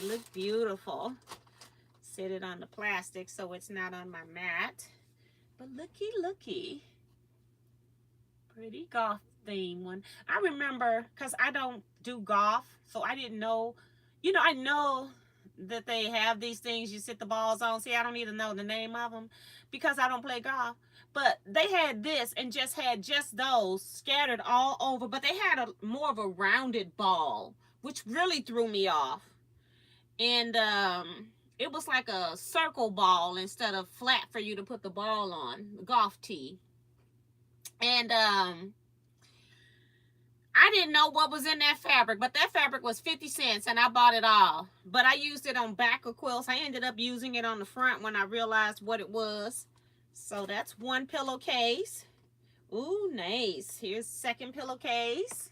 They look beautiful. Set it on the plastic so it's not on my mat. But looky, looky. Pretty golf theme one. I remember, because I don't do golf, so I didn't know. You know, I know that they have these things you sit the balls on. See, I don't even know the name of them because I don't play golf. But they had this and had just those scattered all over. But they had more of a rounded ball, which really threw me off. And it was like a circle ball instead of flat for you to put the ball on, the golf tee. And I didn't know what was in that fabric, but that fabric was 50 cents and I bought it all. But I used it on back of quilts. I ended up using it on the front when I realized what it was. So that's one pillowcase. Ooh, nice. Here's the second pillowcase.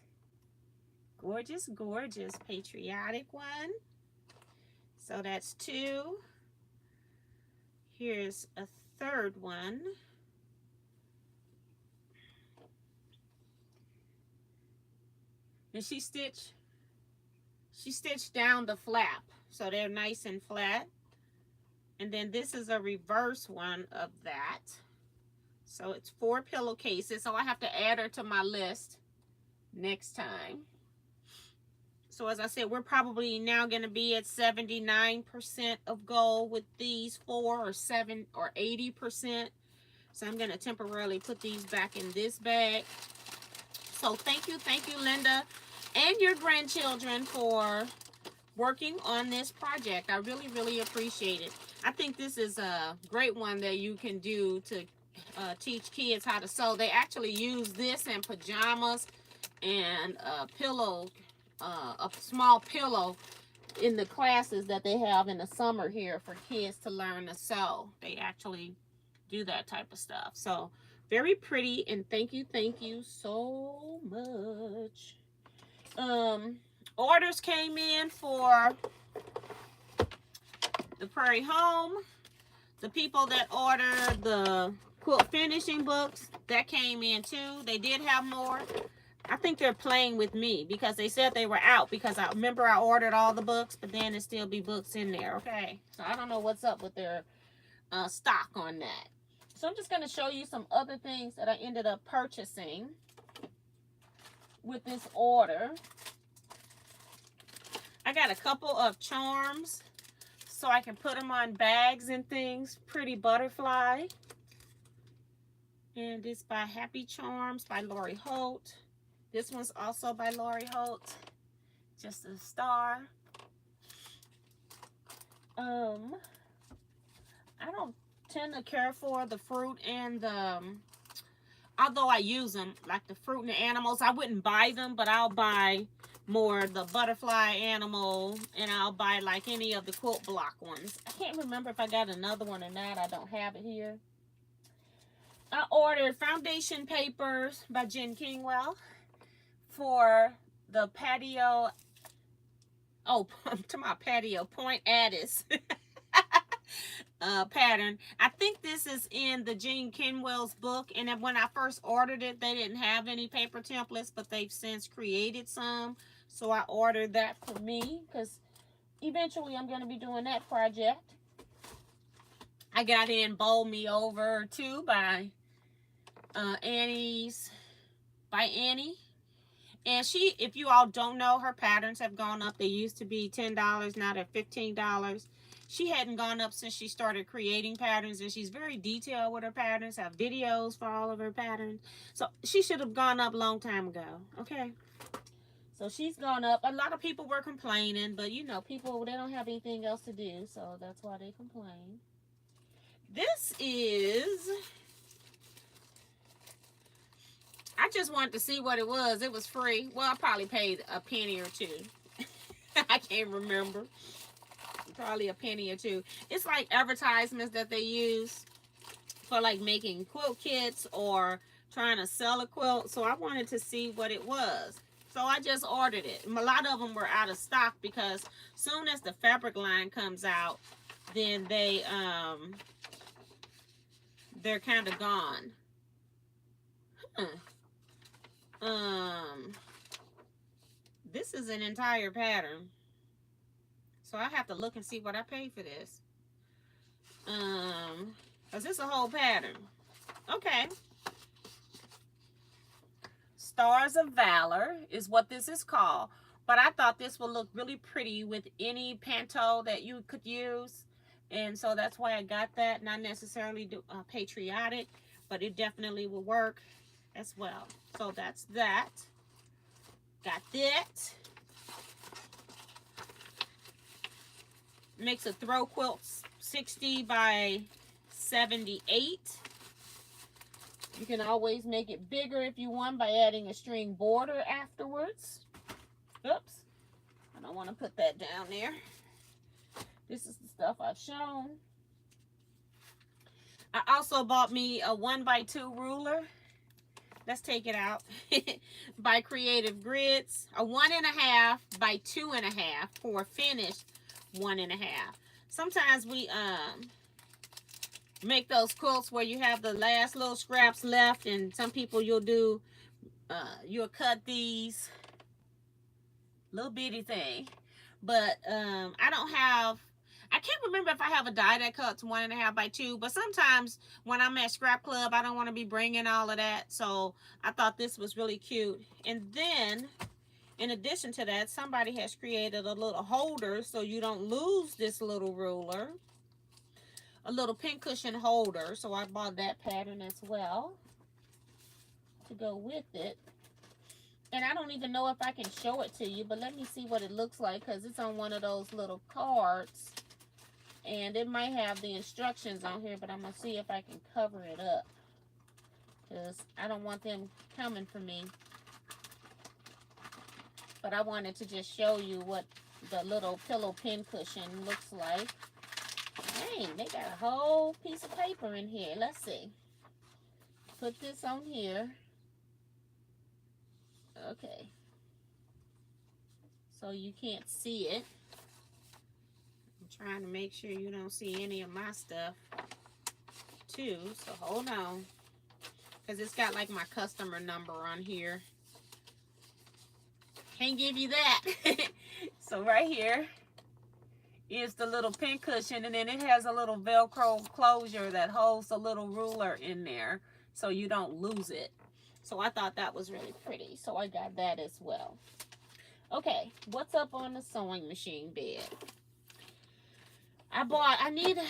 Gorgeous, gorgeous, patriotic one. So that's two. Here's a third one. And she stitched She stitched down the flap, so they're nice and flat. And then this is a reverse one of that. So it's 4 pillowcases. So I have to add her to my list next time. So as I said, we're probably now going to be at 79% of goal with these 4, or 7 or 80%. So I'm going to temporarily put these back in this bag. So thank you, Linda, and your grandchildren for working on this project. I really, really appreciate it. I think this is a great one that you can do to teach kids how to sew. They actually use this in pajamas and a pillow, a small pillow in the classes that they have in the summer here for kids to learn to sew. They actually do that type of stuff. So very pretty, and thank you so much. Orders came in for the Prairie Home. The people that ordered the quilt finishing books, that came in too. They did have more. I think they're playing with me because they said they were out, because I remember I ordered all the books, but then there still be books in there. Okay, so I don't know what's up with their stock on that. So I'm just going to show you some other things that I ended up purchasing with this order. I got a couple of charms so I can put them on bags and things. Pretty Butterfly. And it's by Happy Charms by Lori Holt. This one's also by Lori Holt. Just a star. I don't tend to care for the fruit and the, although I use them, like the fruit and the animals. I wouldn't buy them, but I'll buy more the butterfly animal, and I'll buy like any of the quilt block ones. I can't remember if I got another one or not. I don't have it here. I ordered foundation papers by Jen Kingwell for the patio, to my patio, Point Addis pattern. I think this is in the Jen Kingwell's book, and then when I first ordered it, they didn't have any paper templates, but they've since created some. So I ordered that for me, because eventually I'm going to be doing that project. I got in Bowl Me Over too by Annie. And she, if you all don't know, her patterns have gone up. They used to be $10, now they're $15. She hadn't gone up since she started creating patterns, and she's very detailed with her patterns, have videos for all of her patterns. So she should have gone up a long time ago, okay? So she's gone up. A lot of people were complaining, but you know, people, they don't have anything else to do, so that's why they complain. This is, I just wanted to see what it was. It was free. Well, I probably paid a penny or two. I can't remember. Probably a penny or two. It's like advertisements that they use for like making quilt kits or trying to sell a quilt. So I wanted to see what it was. So I just ordered it. A lot of them were out of stock because soon as the fabric line comes out, then they're kind of gone. This is an entire pattern. So I have to look and see what I paid for this. Cause this is a whole pattern. Okay. Stars of Valor is what this is called. But I thought this would look really pretty with any panto that you could use. And so that's why I got that. Not necessarily patriotic, but it definitely will work as well. So that's that. Got that. Makes a throw quilt 60 by 78. You can always make it bigger if you want by adding a string border afterwards. Oops. I don't want to put that down there. This is the stuff I've shown. I also bought me a 1x2 ruler. Let's take it out. By Creative Grids. A 1.5 by 2.5 for a finished 1.5. Sometimes we make those quilts where you have the last little scraps left, and some people you'll cut these little bitty thing But I can't remember if I have a die that cuts 1.5 by 2, but sometimes when I'm at scrap club, I don't want to be bringing all of that. So I thought this was really cute. And then in addition to that, somebody has created a little holder so you don't lose this little ruler. A little pincushion holder. So I bought that pattern as well to go with it. And I don't even know if I can show it to you, but let me see what it looks like, because it's on one of those little cards. And it might have the instructions on here, but I'm going to see if I can cover it up, because I don't want them coming for me. But I wanted to just show you what the little pillow pin cushion looks like. Dang, they got a whole piece of paper in here. Let's see. Put this on here. Okay. So you can't see it. I'm trying to make sure you don't see any of my stuff too. So hold on. Because it's got like my customer number on here. Can't give you that. So right here is the little pin cushion, and then it has a little Velcro closure that holds a little ruler in there so you don't lose it. So I thought that was really pretty. So I got that as well. Okay, what's up on the sewing machine bed? I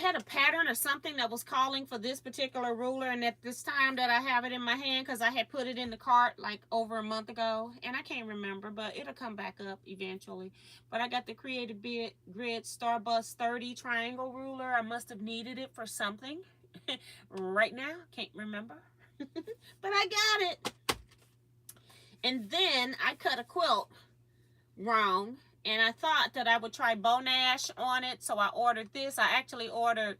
had a pattern or something that was calling for this particular ruler, and at this time that I have it in my hand, because I had put it in the cart like over a month ago, and I can't remember, but it'll come back up eventually. But I got the Creative Grid Starbust 30 triangle ruler. I must have needed it for something. Right now, can't remember. But I got it. And then I cut a quilt wrong, and I thought that I would try Bow Nash on it, so I ordered this. I actually ordered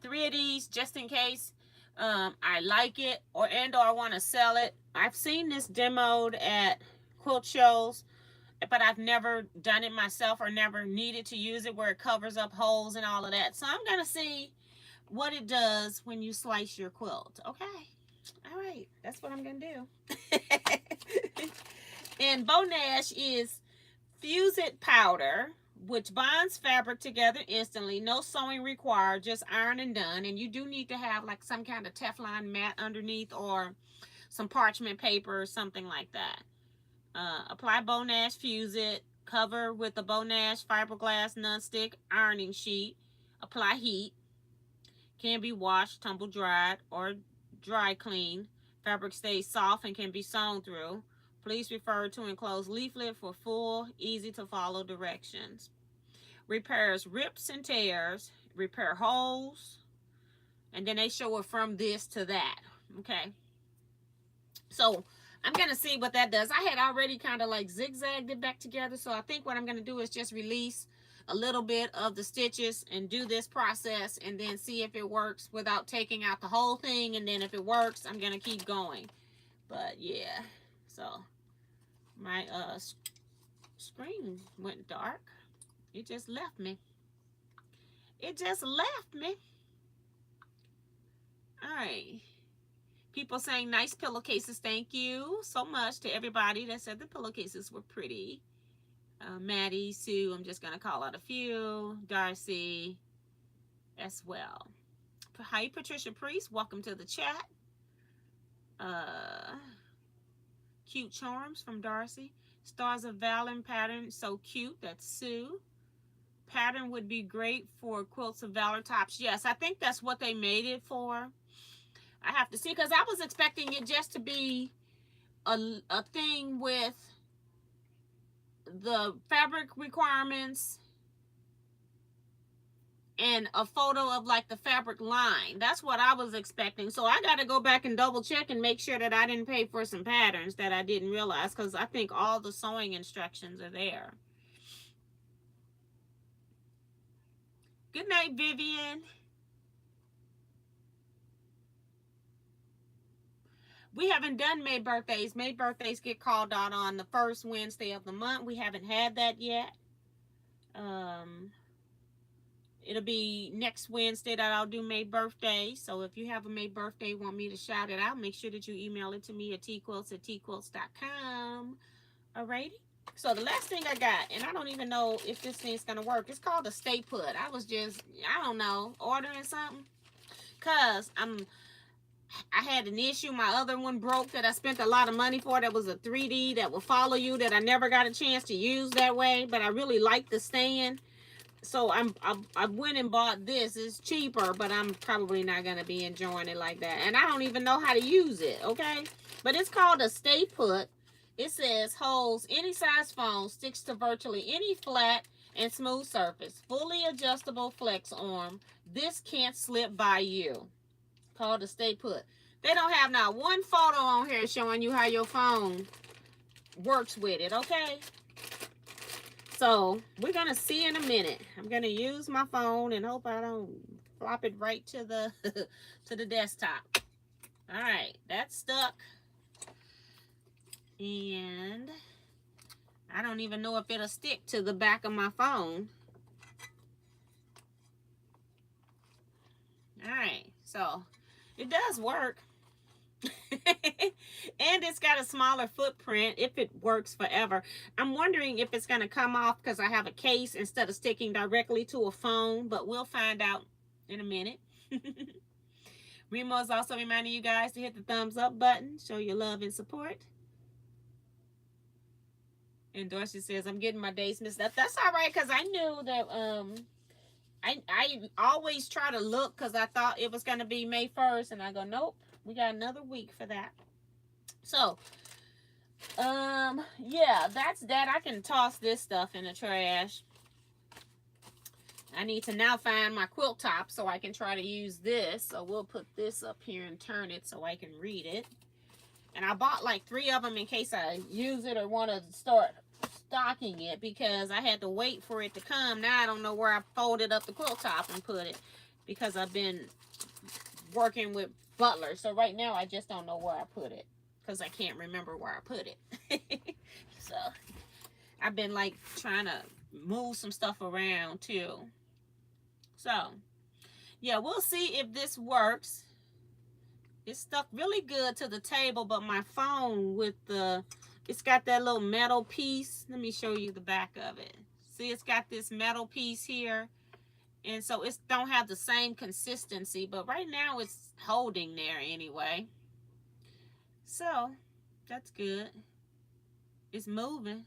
3 of these just in case I like it or I want to sell it. I've seen this demoed at quilt shows, but I've never done it myself or never needed to use it where it covers up holes and all of that. So I'm going to see what it does when you slice your quilt. Okay. All right. That's what I'm going to do. And Bow Nash is Fuse It powder, which bonds fabric together instantly. No sewing required, just iron and done. And you do need to have like some kind of Teflon mat underneath or some parchment paper or something like that. Apply Bow Nash, fuse it, cover with a Bow Nash fiberglass nonstick ironing sheet. Apply heat. Can be washed, tumble dried, or dry cleaned. Fabric stays soft and can be sewn through. Please refer to enclosed leaflet for full, easy to follow directions. Repairs rips and tears, repair holes, and then they show it from this to that. Okay. So I'm going to see what that does. I had already kind of like zigzagged it back together. So I think what I'm going to do is just release a little bit of the stitches and do this process and then see if it works without taking out the whole thing. And then if it works, I'm going to keep going. But yeah, so my screen went dark. It just left me. It just left me. All right. People saying nice pillowcases. Thank you so much to everybody that said the pillowcases were pretty. Maddie, Sue, I'm just going to call out a few. Darcy as well. Hi, Patricia Priest. Welcome to the chat. Cute Charms from Darcy. Stars of Valor pattern. So cute. That's Sue. Pattern would be great for Quilts of Valor tops. Yes, I think that's what they made it for. I have to see, because I was expecting it just to be a thing with the fabric requirements and a photo of like the fabric line. That's what I was expecting. So I got to go back and double check and make sure that I didn't pay for some patterns that I didn't realize, because I think all the sewing instructions are there. Good night, Vivian. We haven't done May birthdays. May birthdays get called out on the first Wednesday of the month. We haven't had that yet. It'll be next Wednesday that I'll do May birthday. So if you have a May birthday, want me to shout it out, make sure that you email it to me at teaquilts@teaquilts.com. Alrighty. So the last thing I got, and I don't even know if this thing's gonna work. It's called a Stay Put. I was just, I don't know, ordering something. Cause I had an issue. My other one broke that I spent a lot of money for. That was a 3D that will follow you that I never got a chance to use that way. But I really like the stand. So I went and bought this. It's cheaper, but I'm probably not gonna be enjoying it like that. And I don't even know how to use it. Okay, but it's called a Stay Put. It says holds any size phone, sticks to virtually any flat and smooth surface, fully adjustable flex arm. This can't slip by you. Called a Stay Put. They don't have not one photo on here showing you how your phone works with it. Okay. So we're gonna see in a minute. I'm gonna use my phone and hope I don't flop it right to the to the desktop. All right, that's stuck, and I don't even know if it'll stick to the back of my phone. All right, so it does work. And it's got a smaller footprint if it works forever. I'm wondering if it's going to come off because I have a case instead of sticking directly to a phone, but we'll find out in a minute. Remo is also reminding you guys to hit the thumbs up button, show your love and support. And Dorsey says, I'm getting my days mixed up. That's all right, because I knew that I always try to look because I thought it was going to be May 1st, and I go, nope, we got another week for that. So, yeah, that's that. I can toss this stuff in the trash. I need to now find my quilt top so I can try to use this. So we'll put this up here and turn it so I can read it. And I bought like 3 of them in case I use it or want to start stocking it because I had to wait for it to come. Now I don't know where I folded up the quilt top and put it because I've been working with Butler. So right now I just don't know where I put it because I can't remember where I put it. So I've been like trying to move some stuff around too. So yeah, we'll see if this works. It's stuck really good to the table, but my phone with it's got that little metal piece. Let me show you the back of it. See, it's got this metal piece here. And so it don't have the same consistency, but right now it's holding there anyway. So that's good. It's moving.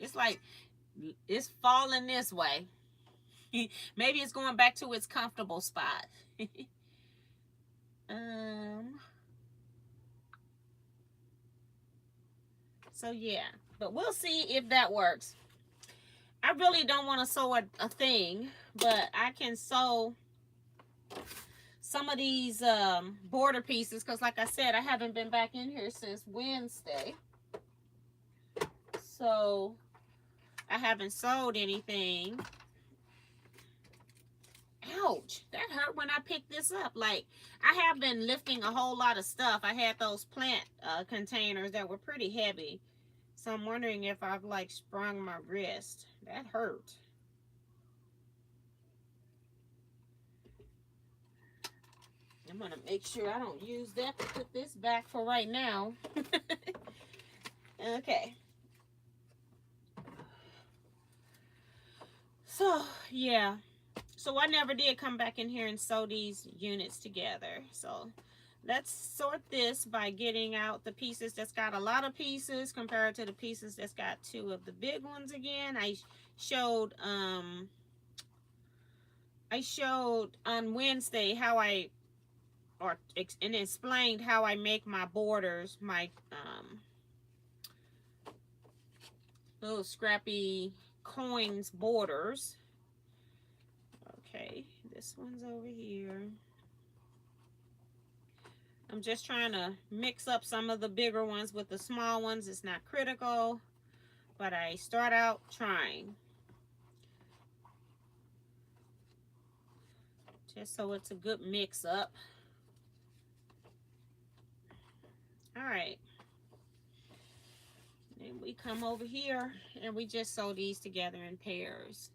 It's like it's falling this way. Maybe it's going back to its comfortable spot. So yeah, but we'll see if that works. I really don't want to sew a thing, but I can sew some of these border pieces because like I said, I haven't been back in here since Wednesday. So I haven't sewed anything. Ouch, that hurt when I picked this up. Like, I have been lifting a whole lot of stuff. I had those plant containers that were pretty heavy. So I'm wondering if I've like sprung my wrist. That hurt. I'm gonna make sure I don't use that to put this back for right now. Okay. So, yeah. So I never did come back in here and sew these units together. So let's sort this by getting out the pieces that's got a lot of pieces compared to the pieces that's got 2 of the big ones again. I showed on Wednesday how and explained how I make my borders, my little scrappy coins borders. Okay, this one's over here. I'm just trying to mix up some of the bigger ones with the small ones. It's not critical, but I start out trying. Just so it's a good mix up. All right. And we come over here and we just sew these together in pairs.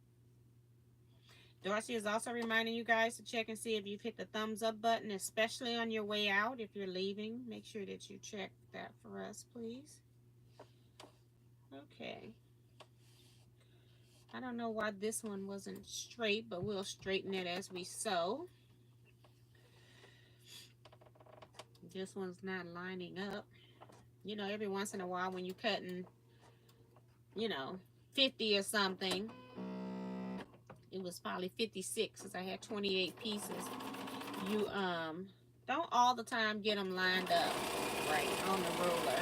Dorsey is also reminding you guys to check and see if you've hit the thumbs up button, especially on your way out. If you're leaving, make sure that you check that for us, please. Okay. I don't know why this one wasn't straight, but we'll straighten it as we sew. This one's not lining up. You know, every once in a while when you're cutting, you know, 50 or something, it was probably 56 since I had 28 pieces. You don't all the time get them lined up right on the ruler.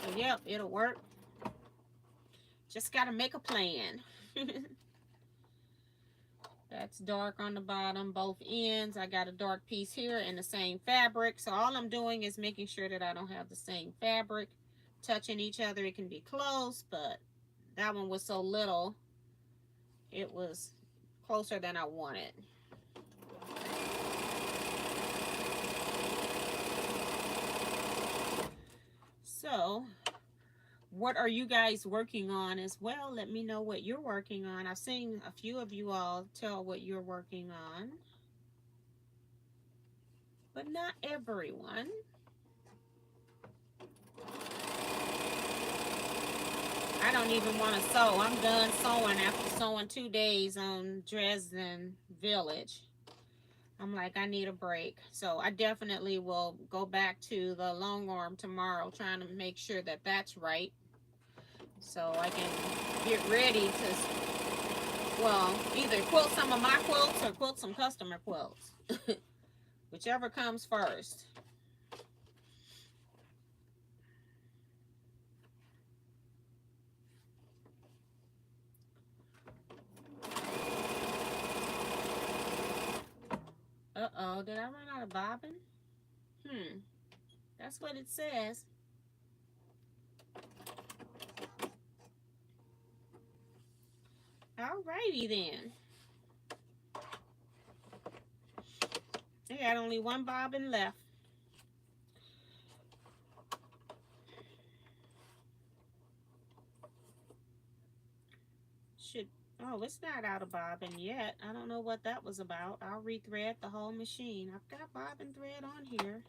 So, yep, it'll work. Just got to make a plan. That's dark on the bottom, both ends. I got a dark piece here in the same fabric. So all I'm doing is making sure that I don't have the same fabric touching each other. It can be close, but that one was so little, it was closer than I wanted. So what are you guys working on as well? Let me know what you're working on. I've seen a few of you all tell what you're working on, but not everyone. I don't even want to sew. I'm done sewing after sewing 2 days on Dresden Village. I'm like, I need a break. So I definitely will go back to the long arm tomorrow, trying to make sure that that's right, so I can get ready to, well, either quilt some of my quilts or quilt some customer quilts. Whichever comes first. Uh-oh, did I run out of bobbin? That's what it says. Alrighty then. I got only one bobbin left. Oh, it's not out of bobbin yet. I don't know what that was about. I'll rethread the whole machine. I've got bobbin thread on here,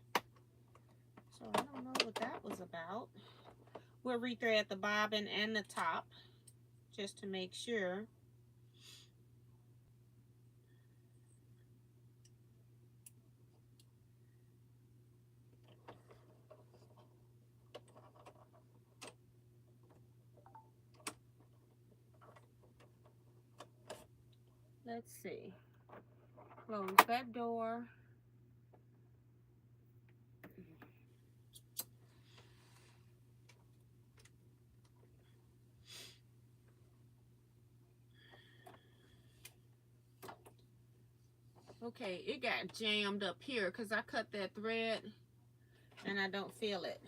so I don't know what that was about. We'll rethread the bobbin and the top just to make sure. Let's see. Close that door. Okay, it got jammed up here because I cut that thread and I don't feel it.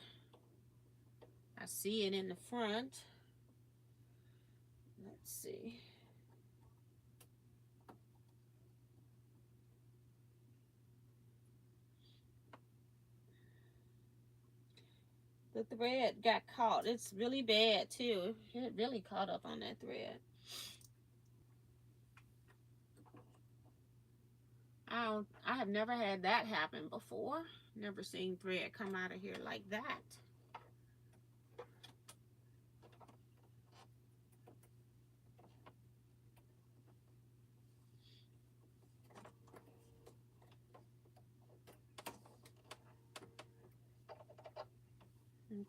I see it in the front. Let's see. The thread got caught. It's really bad too. It really caught up on that thread. I have never had that happen before. Never seen thread come out of here like that.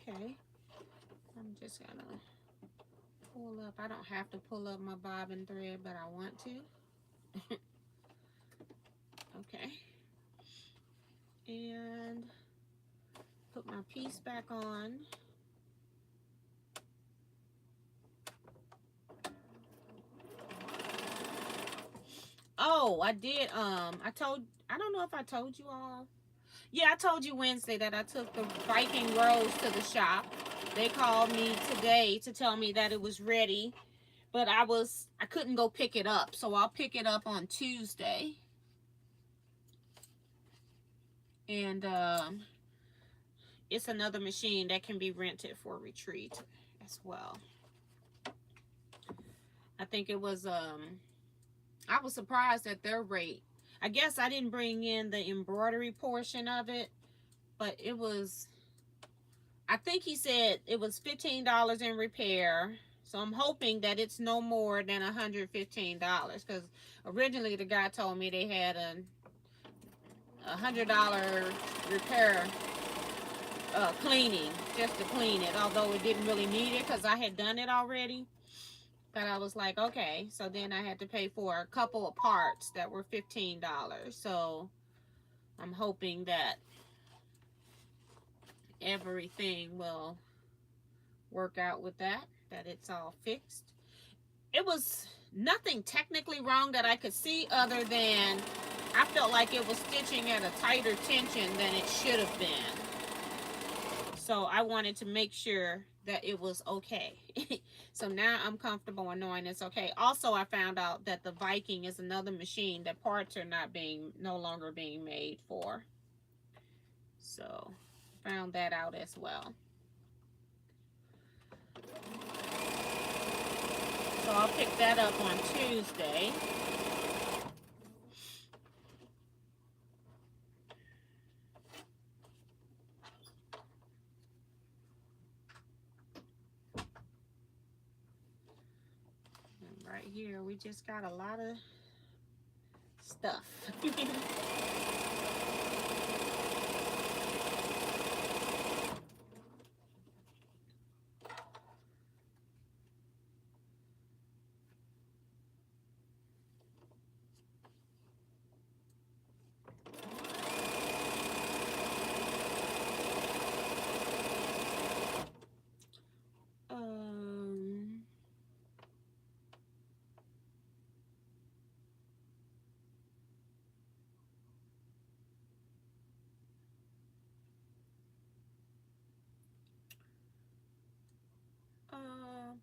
Okay, I'm just gonna pull up. I don't have to pull up my bobbin thread, but I want to. Okay, and put my piece back on. Oh, I did. I don't know if I told you all. Yeah, I told you Wednesday that I took the Viking Rose to the shop. They called me today to tell me that it was ready, but I couldn't go pick it up, so I'll pick it up on Tuesday. And it's another machine that can be rented for retreat as well. I think it was I was surprised at their rate. I guess I didn't bring in the embroidery portion of it, but it was, I think he said it was $15 in repair. So I'm hoping that it's no more than $115, because originally the guy told me they had a $100 repair cleaning just to clean it, although it didn't really need it because I had done it already. But I was like, okay. So then I had to pay for a couple of parts that were $15. So I'm hoping that everything will work out with that it's all fixed. It was nothing technically wrong that I could see, other than I felt like it was stitching at a tighter tension than it should have been. So I wanted to make sure that it was okay. So now I'm comfortable in knowing it's okay. Also, I found out that the Viking is another machine that parts are no longer being made for. So found that out as well. So I'll pick that up on Tuesday. And right here, we just got a lot of stuff.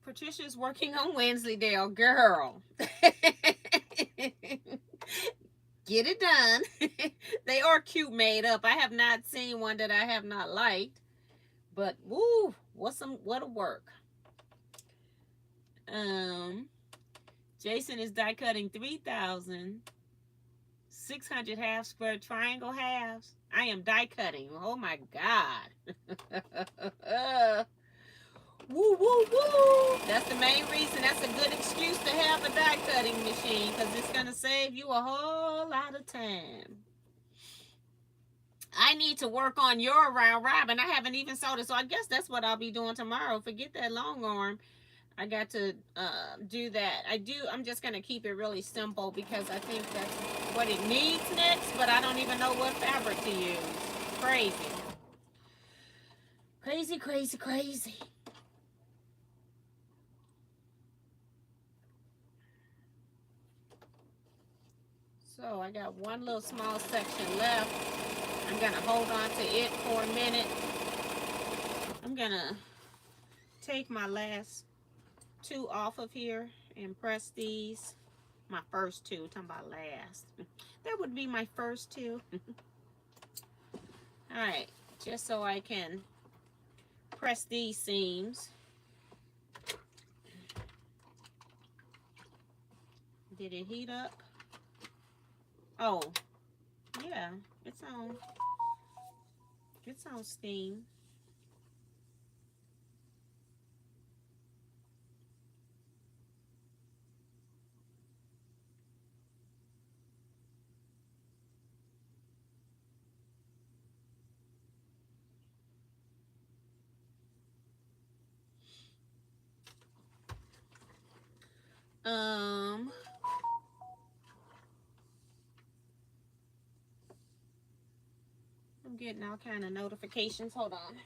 Patricia's working on Wensleydale, girl. Get it done. They are cute made up. I have not seen one that I have not liked, but woo, what a work. Jason is die cutting 3,600 half square triangle halves. I am die cutting. Oh my God. Woo, woo, woo. That's the main reason. That's a good excuse to have a die cutting machine, because it's going to save you a whole lot of time. I need to work on your round robin. I haven't even sold it, so I guess that's what I'll be doing tomorrow. Forget that long arm. I got to do that. I'm just going to keep it really simple, because I think that's what it needs next, but I don't even know what fabric to use. Crazy. Crazy, crazy, crazy. So I got one little small section left. I'm going to hold on to it for a minute. I'm going to take my last two off of here and press these. My first two. Talking about last. That would be my first two. Alright. Just so I can press these seams. Did it heat up? Oh, yeah, it's on steam. I'm getting all kind of notifications. Hold on.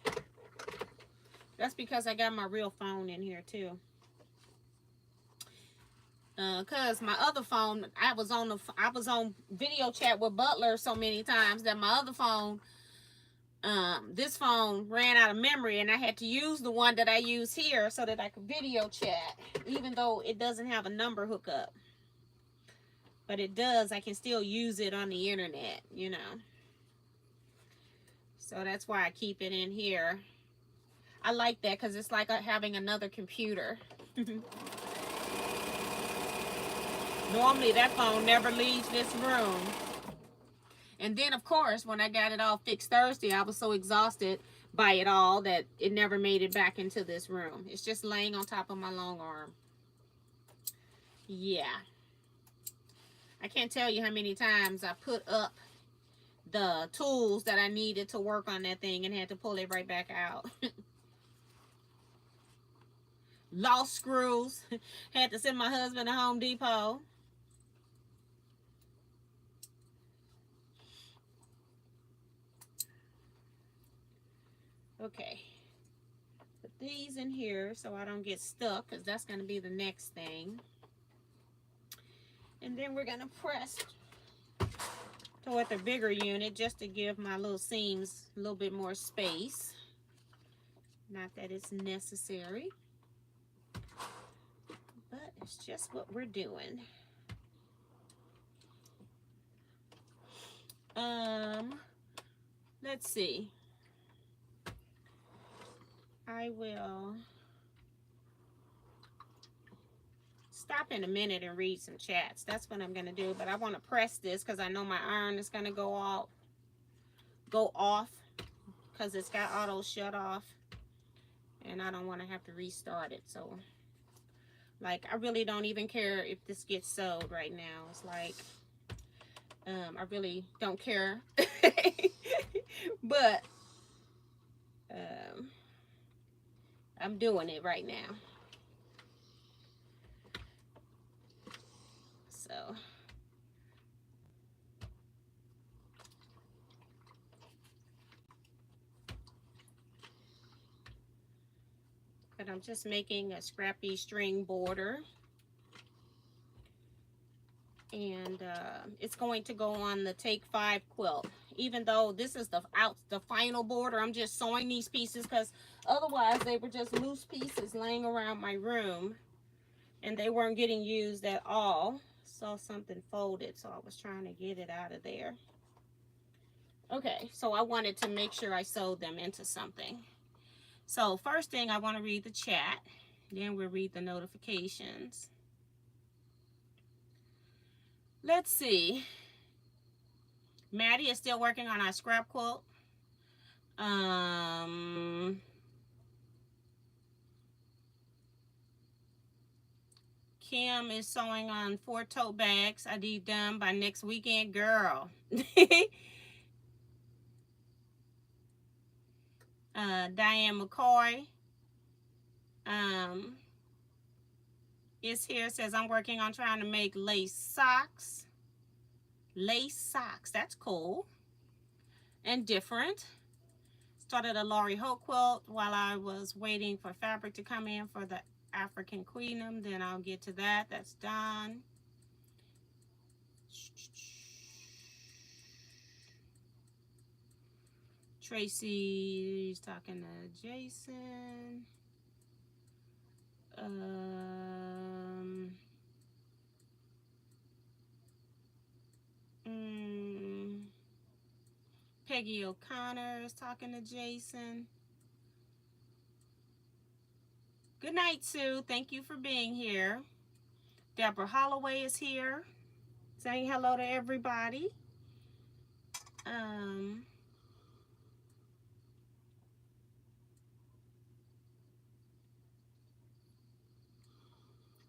That's because I got my real phone in here too. Cause my other phone, I was on video chat with Butler so many times that my other phone, this phone ran out of memory, and I had to use the one that I use here so that I could video chat, even though it doesn't have a number hookup. But it does. I can still use it on the internet, you know. So that's why I keep it in here. I like that because it's like having another computer. Normally that phone never leaves this room. And then, of course, when I got it all fixed Thursday, I was so exhausted by it all that it never made it back into this room. It's just laying on top of my long arm. Yeah. I can't tell you how many times I put up the tools that I needed to work on that thing and had to pull it right back out. Lost screws. Had to send my husband to Home Depot. Okay. Put these in here so I don't get stuck, because that's going to be the next thing. And then we're going to press toward the bigger unit just to give my little seams a little bit more space. Not that it's necessary, but it's just what we're doing. Let's see. I will stop in a minute and read some chats. That's what I'm going to do. But I want to press this because I know my iron is going to go off because it's got auto shut off. And I don't want to have to restart it. So, like, I really don't even care if this gets sewed right now. It's like, I really don't care. But, I'm doing it right now. So, but I'm just making a scrappy string border. And it's going to go on the Take 5 quilt. Even though this is the final border, I'm just sewing these pieces because otherwise they were just loose pieces laying around my room and they weren't getting used at all. Saw something folded, so I was trying to get it out of there. Okay, so I wanted to make sure I sewed them into something. So first thing, I want to read the chat. Then we'll read the notifications. Let's see. Maddie is still working on our scrap quilt. Kim is sewing on 4 tote bags. I need done by next weekend, girl. Diane McCoy is here. Says I'm working on trying to make lace socks. Lace socks. That's cool and different. Started a Lori Hope quilt while I was waiting for fabric to come in for the African Queenum. Then I'll get to that. That's done. Tracy's talking to Jason. Peggy O'Connor is talking to Jason. Good night, Sue. Thank you for being here. Deborah Holloway is here, saying hello to everybody.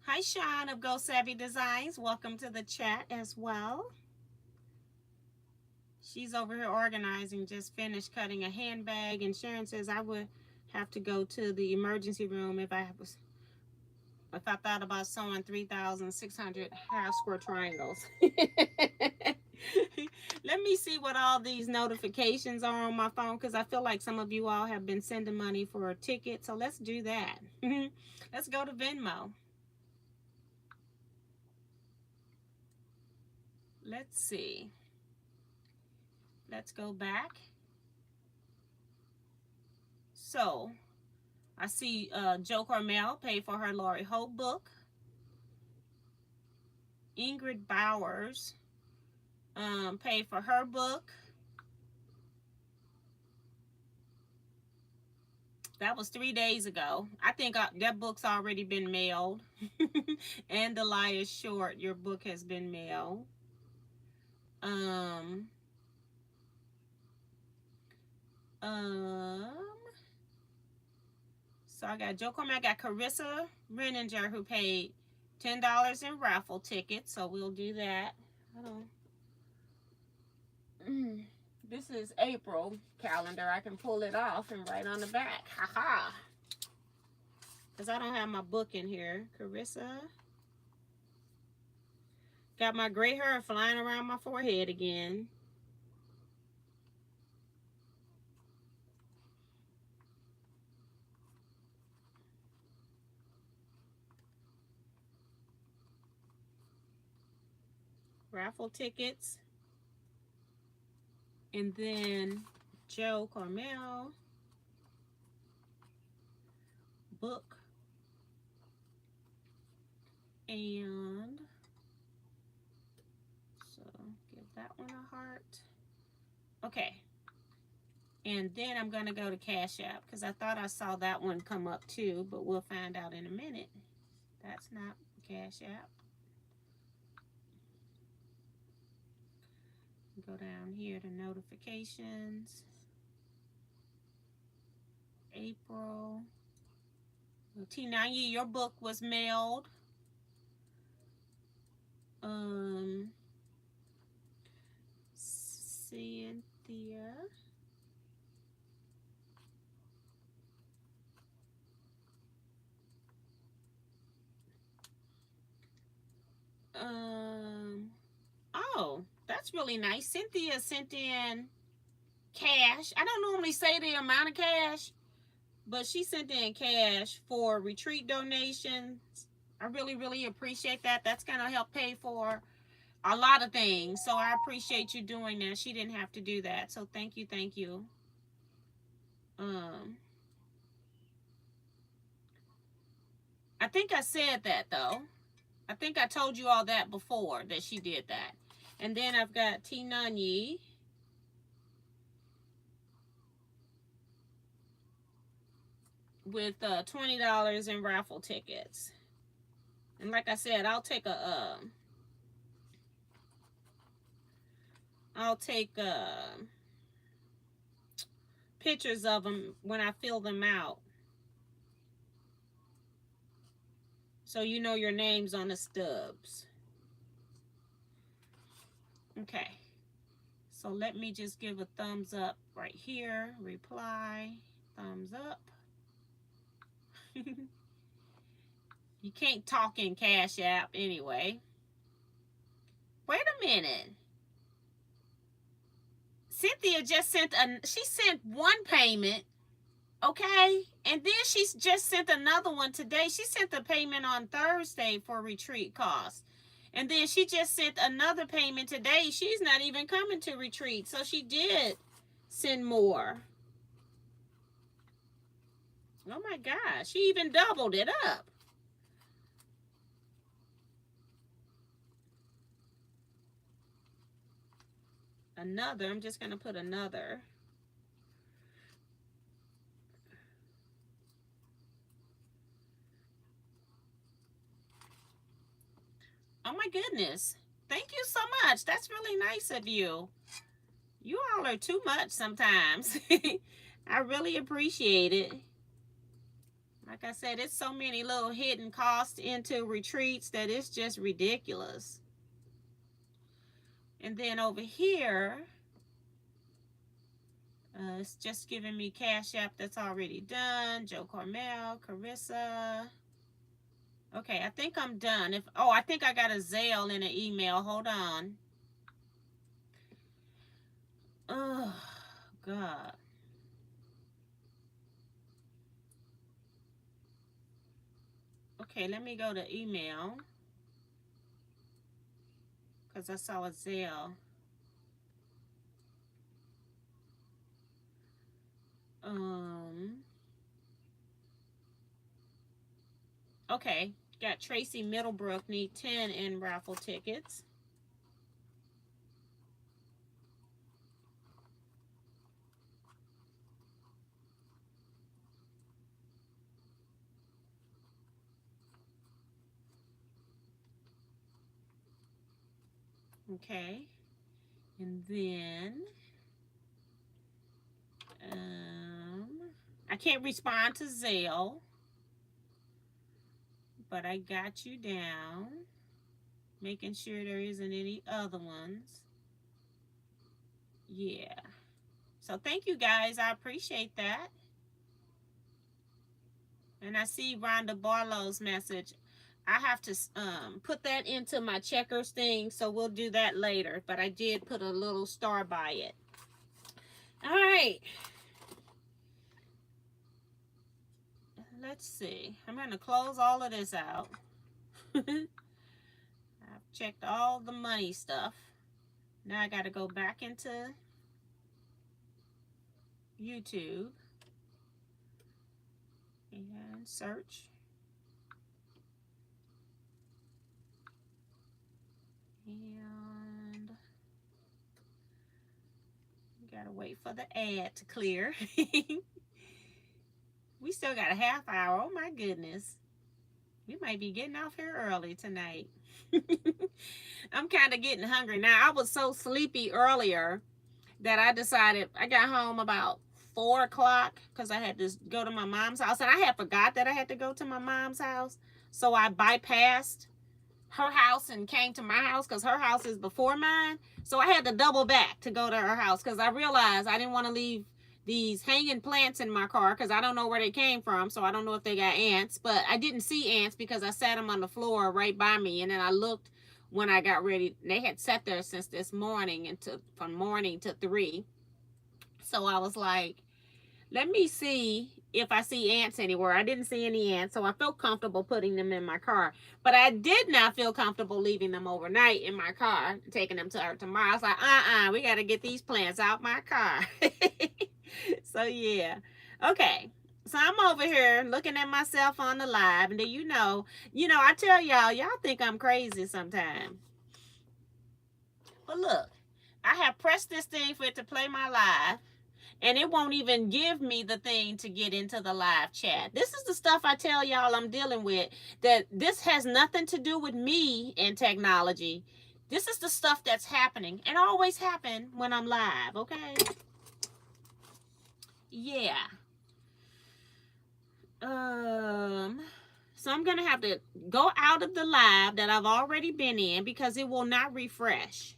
Hi, Sean of Go Savvy Designs. Welcome to the chat as well. She's over here organizing, just finished cutting a handbag, and Sharon says I would have to go to the emergency room if I thought about sewing 3,600 half square triangles. Let me see what all these notifications are on my phone, because I feel like some of you all have been sending money for a ticket. So let's do that. Let's go to Venmo. Let's see. Let's go back. So I see Joe Carmel paid for her Lori Hope book. Ingrid Bowers paid for her book. That was 3 days ago. I think that book's already been mailed. And Elias Short, your book has been mailed. So I got Joe Cormier. I got Carissa Renninger who paid $10 in raffle tickets. So we'll do that. Hold on. This is April calendar. I can pull it off and write on the back. Haha. Because I don't have my book in here. Carissa. Got my gray hair flying around my forehead again. Raffle tickets. And then Joe Carmel. Book. And so give that one a heart. Okay. And then I'm going to go to Cash App because I thought I saw that one come up too, but we'll find out in a minute. That's not Cash App. Go down here to notifications. April. T9, your book was mailed. Cynthia. Oh, that's really nice. Cynthia sent in cash. I don't normally say the amount of cash, but she sent in cash for retreat donations. I really, really appreciate that. That's going to help pay for a lot of things. So I appreciate you doing that. She didn't have to do that. So thank you, thank you. I think I said that though. I think I told you all that before that she did that. And then I've got T Nunyi. With $20 in raffle tickets. And like I said, I'll take pictures of them when I fill them out. So you know your name's on the stubs. Okay. So let me just give a thumbs up right here. Reply. Thumbs up. You can't talk in Cash App anyway. Wait a minute. Cynthia just she sent one payment, okay? And then she just sent another one today. She sent the payment on Thursday for retreat costs. And then she just sent another payment today. She's not even coming to retreat. So she did send more. Oh my gosh. She even doubled it up. Another. I'm just going to put another. Oh my goodness. Thank you so much. That's really nice of you. You all are too much sometimes. I really appreciate it. Like I said, it's so many little hidden costs into retreats that it's just ridiculous. And then over here, it's just giving me Cash App that's already done. Joe Carmel, Carissa. Okay, I think I'm done. I think I got a Zelle in an email. Hold on. Oh, God. Okay, let me go to email. Because I saw a Zelle. Okay, got Tracy Middlebrook, need 10 in raffle tickets. Okay, and then I can't respond to Zelle, but I got you down. Making sure there isn't any other ones. Yeah. So thank you guys. I appreciate that. And I see Rhonda Barlow's message. I have to put that into my checkers thing, so we'll do that later. But I did put a little star by it. All right. Let's see. I'm going to close all of this out. I've checked all the money stuff. Now I got to go back into YouTube and search. And gotta wait for the ad to clear. We still got a half hour. Oh my goodness. We might be getting off here early tonight. I'm kind of getting hungry now. I was so sleepy earlier that I decided, I got home about 4 o'clock because I had to go to my mom's house. And I had forgot that I had to go to my mom's house. So I bypassed her house and came to my house because her house is before mine. So I had to double back to go to her house because I realized I didn't want to leave these hanging plants in my car because I don't know where they came from. So I don't know if they got ants, but I didn't see ants because I sat them on the floor right by me. And then I looked when I got ready. They had sat there since this morning and from morning to 3. So I was like, let me see if I see ants anywhere. I didn't see any ants, so I felt comfortable putting them in my car. But I did not feel comfortable leaving them overnight in my car, taking them to her tomorrow. I was like, we got to get these plants out my car. So, yeah. Okay. So, I'm over here looking at myself on the live. And then, I tell y'all think I'm crazy sometimes. But look, I have pressed this thing for it to play my live. And it won't even give me the thing to get into the live chat. This is the stuff I tell y'all I'm dealing with. That this has nothing to do with me and technology. This is the stuff that's happening. And always happen when I'm live, okay? Yeah. So I'm going to have to go out of the live that I've already been in because it will not refresh.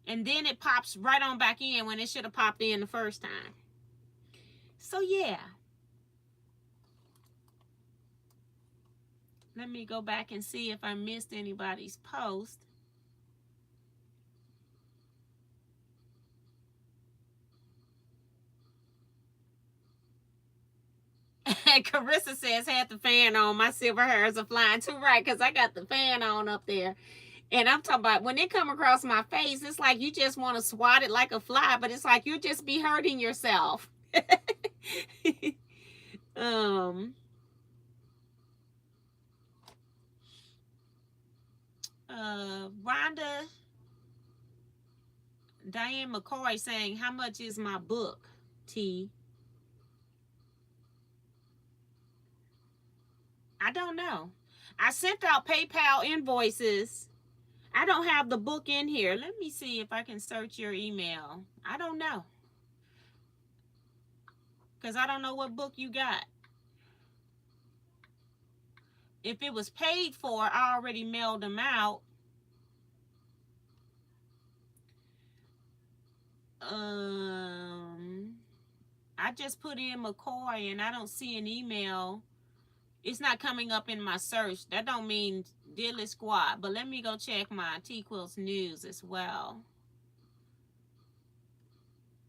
And then it pops right on back in when it should have popped in the first time. So, yeah. Let me go back and see if I missed anybody's post. Carissa says, had the fan on. My silver hairs are flying too, right? Because I got the fan on up there. And I'm talking about when it come across my face, it's like you just want to swat it like a fly, but it's like you just be hurting yourself. Rhonda Diane McCoy saying, how much is my book, T? I don't know. I sent out PayPal invoices. I don't have the book in here. Let me see if I can search your email. I don't know. Because I don't know what book you got. If it was paid for, I already mailed them out. I just put in McCoy and I don't see an email. It's not coming up in my search. That don't mean diddly squat. But let me go check my Teaquilts news as well.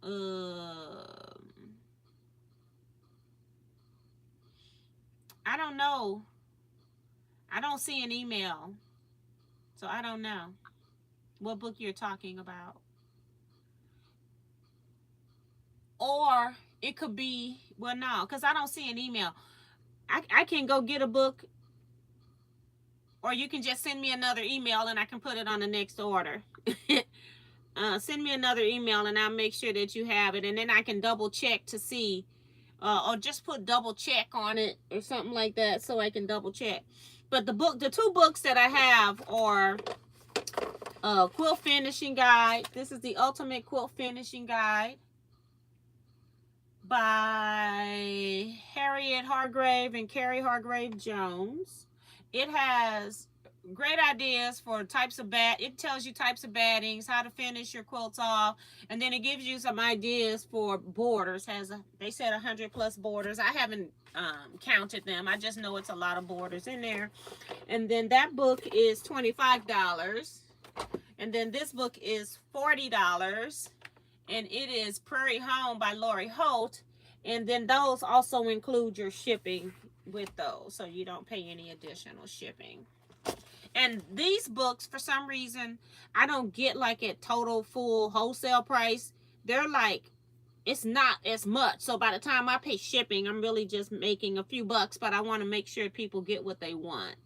I don't know. I don't see an email. So I don't know what book you're talking about. Or it could be, well, no, because I don't see an email. I can go get a book, or you can just send me another email and I can put it on the next order. Send me another email and I'll make sure that you have it, and then I can double check to see, or just put double check on it or something like that so I can double check. But the 2 books that I have are Quilt Finishing Guide. This is the Ultimate Quilt Finishing Guide. by Harriet Hargrave and Carrie Hargrave Jones. It has great ideas for types of it tells you types of battings, how to finish your quilts off, and then it gives you some ideas for borders. They said 100 plus borders. I haven't counted them. I just know it's a lot of borders in there. And then that book is $25. And then this book is $40. And it is Prairie Home by Lori Holt. And then those also include your shipping with those, so you don't pay any additional shipping. And these books, for some reason, I don't get like at total full wholesale price. They're like, it's not as much. So by the time I pay shipping, I'm really just making a few bucks, but I want to make sure people get what they want.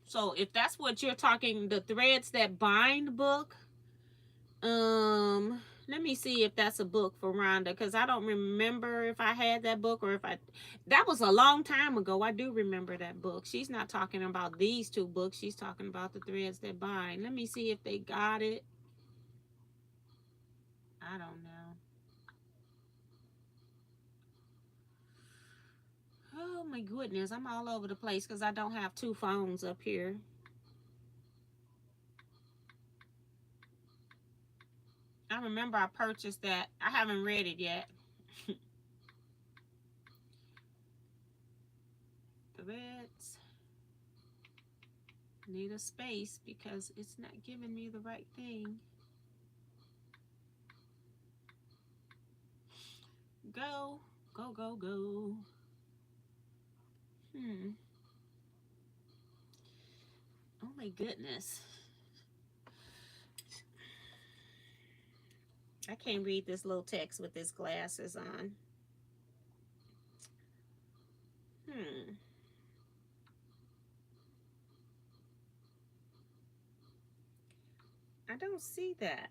So if that's what you're talking, the Threads That Bind book, let me see if that's a book for Rhonda, because I don't remember if I had that book or if that was a long time ago. I do remember that book. She's not talking about these two books. She's talking about the Threads That Bind. Let me see if they got it. I don't know. Oh my goodness, I'm all over the place because I don't have two phones up here. I remember I purchased that. I haven't read it yet. Threads. Need a space because it's not giving me the right thing. Go, go, go, go. Oh my goodness. I can't read this little text with these glasses on. I don't see that.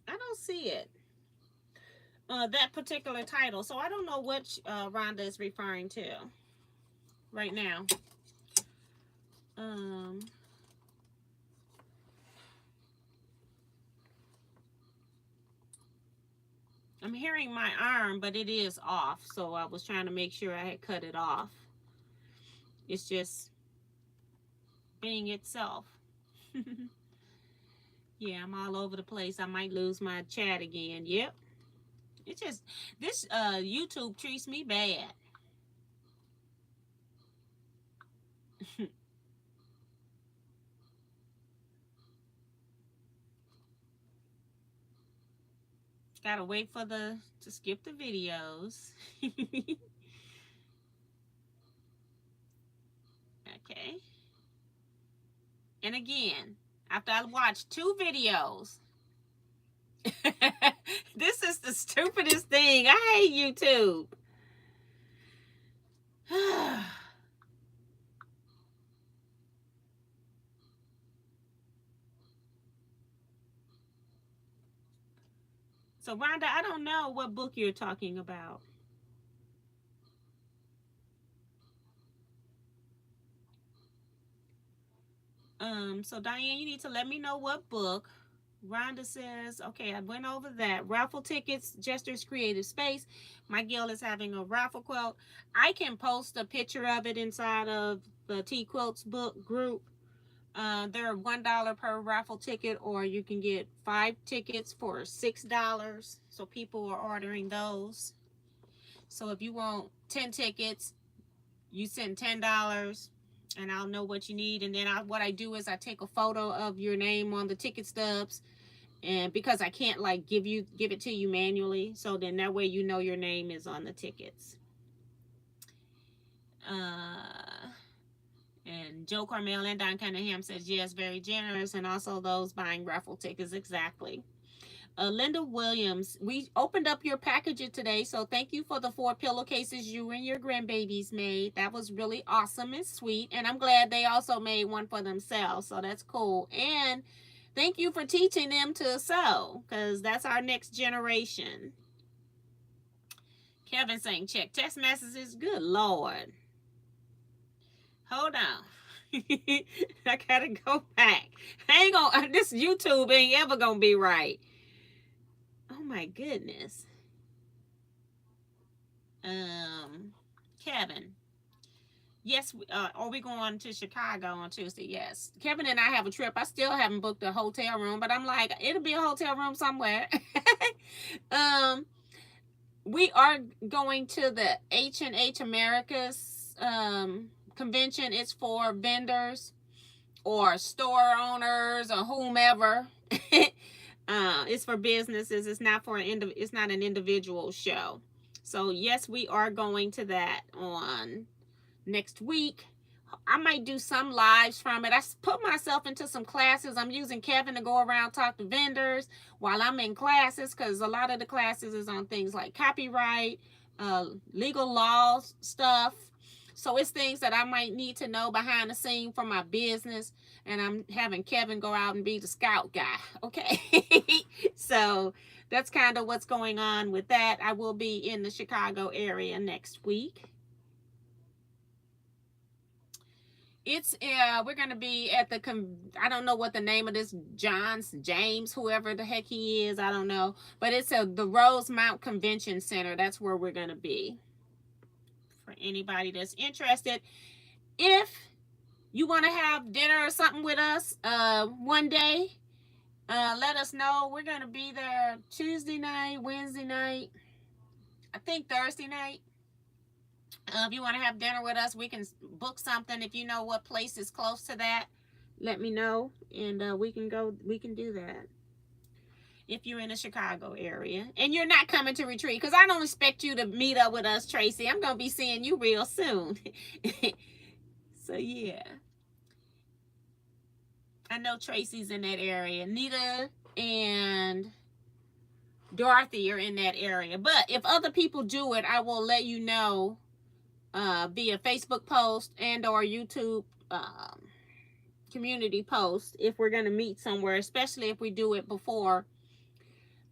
I don't see it. That particular title. So I don't know which Rhonda is referring to right now. I'm hearing my arm, but it is off. So I was trying to make sure I had cut it off. It's just being itself. Yeah, I'm all over the place. I might lose my chat again. Yep. It's just, this YouTube treats me bad. Gotta wait for to skip the videos. Okay. And again, after I watched 2 videos, this is the stupidest thing. I hate YouTube. So Rhonda, I don't know what book you're talking about. So Diane, you need to let me know what book. Rhonda says, okay, I went over that. Raffle tickets, Jester's Creative Space. My guild is having a raffle quilt. I can post a picture of it inside of the Teaquilts book group. They're $1 per raffle ticket, or you can get 5 tickets for $6. So people are ordering those. So if you want 10 tickets, you send $10. And I'll know what you need. And then what I do is I take a photo of your name on the ticket stubs, And because I can't like give it to you manually, so then that way you know your name is on the tickets. And Joe Carmel and Don Cunningham says yes, very generous, and also those buying raffle tickets. Exactly. Linda Williams, we opened up your package today, so thank you for the 4 pillowcases you and your grandbabies made. That was really awesome and sweet, and I'm glad they also made one for themselves, so that's cool. And thank you for teaching them to sew, because that's our next generation. Kevin saying, check text messages. Good Lord. Hold on. I gotta go back. I ain't gonna, this YouTube ain't ever gonna be right. Oh my goodness. Kevin. Yes, are we going to Chicago on Tuesday? Yes. Kevin and I have a trip. I still haven't booked a hotel room, but I'm like, it'll be a hotel room somewhere. We are going to the H&H Americas convention. It's for vendors or store owners or whomever. It's for businesses. It's not for it's not an individual show. So yes, we are going to that on next week. I might do some lives from it. I put myself into some classes. I'm using Kevin to go around talk to vendors while I'm in classes, because a lot of the classes is on things like copyright, legal laws stuff. So it's things that I might need to know behind the scene for my business, and I'm having Kevin go out and be the scout guy. Okay. So that's kind of what's going on with that. I will be in the Chicago area next week. It's we're gonna be at the I don't know what the name of this James, whoever the heck he is, I don't know, but it's the Rosemount Convention Center. That's where we're gonna be. For anybody that's interested, if you want to have dinner or something with us one day, let us know. We're gonna be there Tuesday night, Wednesday night, I think Thursday night. If you want to have dinner with us, we can book something. If you know what place is close to that, let me know, and we can do that. If you're in the Chicago area and you're not coming to retreat, because I don't expect you to meet up with us, Tracy. I'm gonna be seeing you real soon. So yeah, I know Tracy's in that area. Nita and Dorothy are in that area. But if other people do it, I will let you know via Facebook post and or YouTube community post if we're going to meet somewhere, especially if we do it before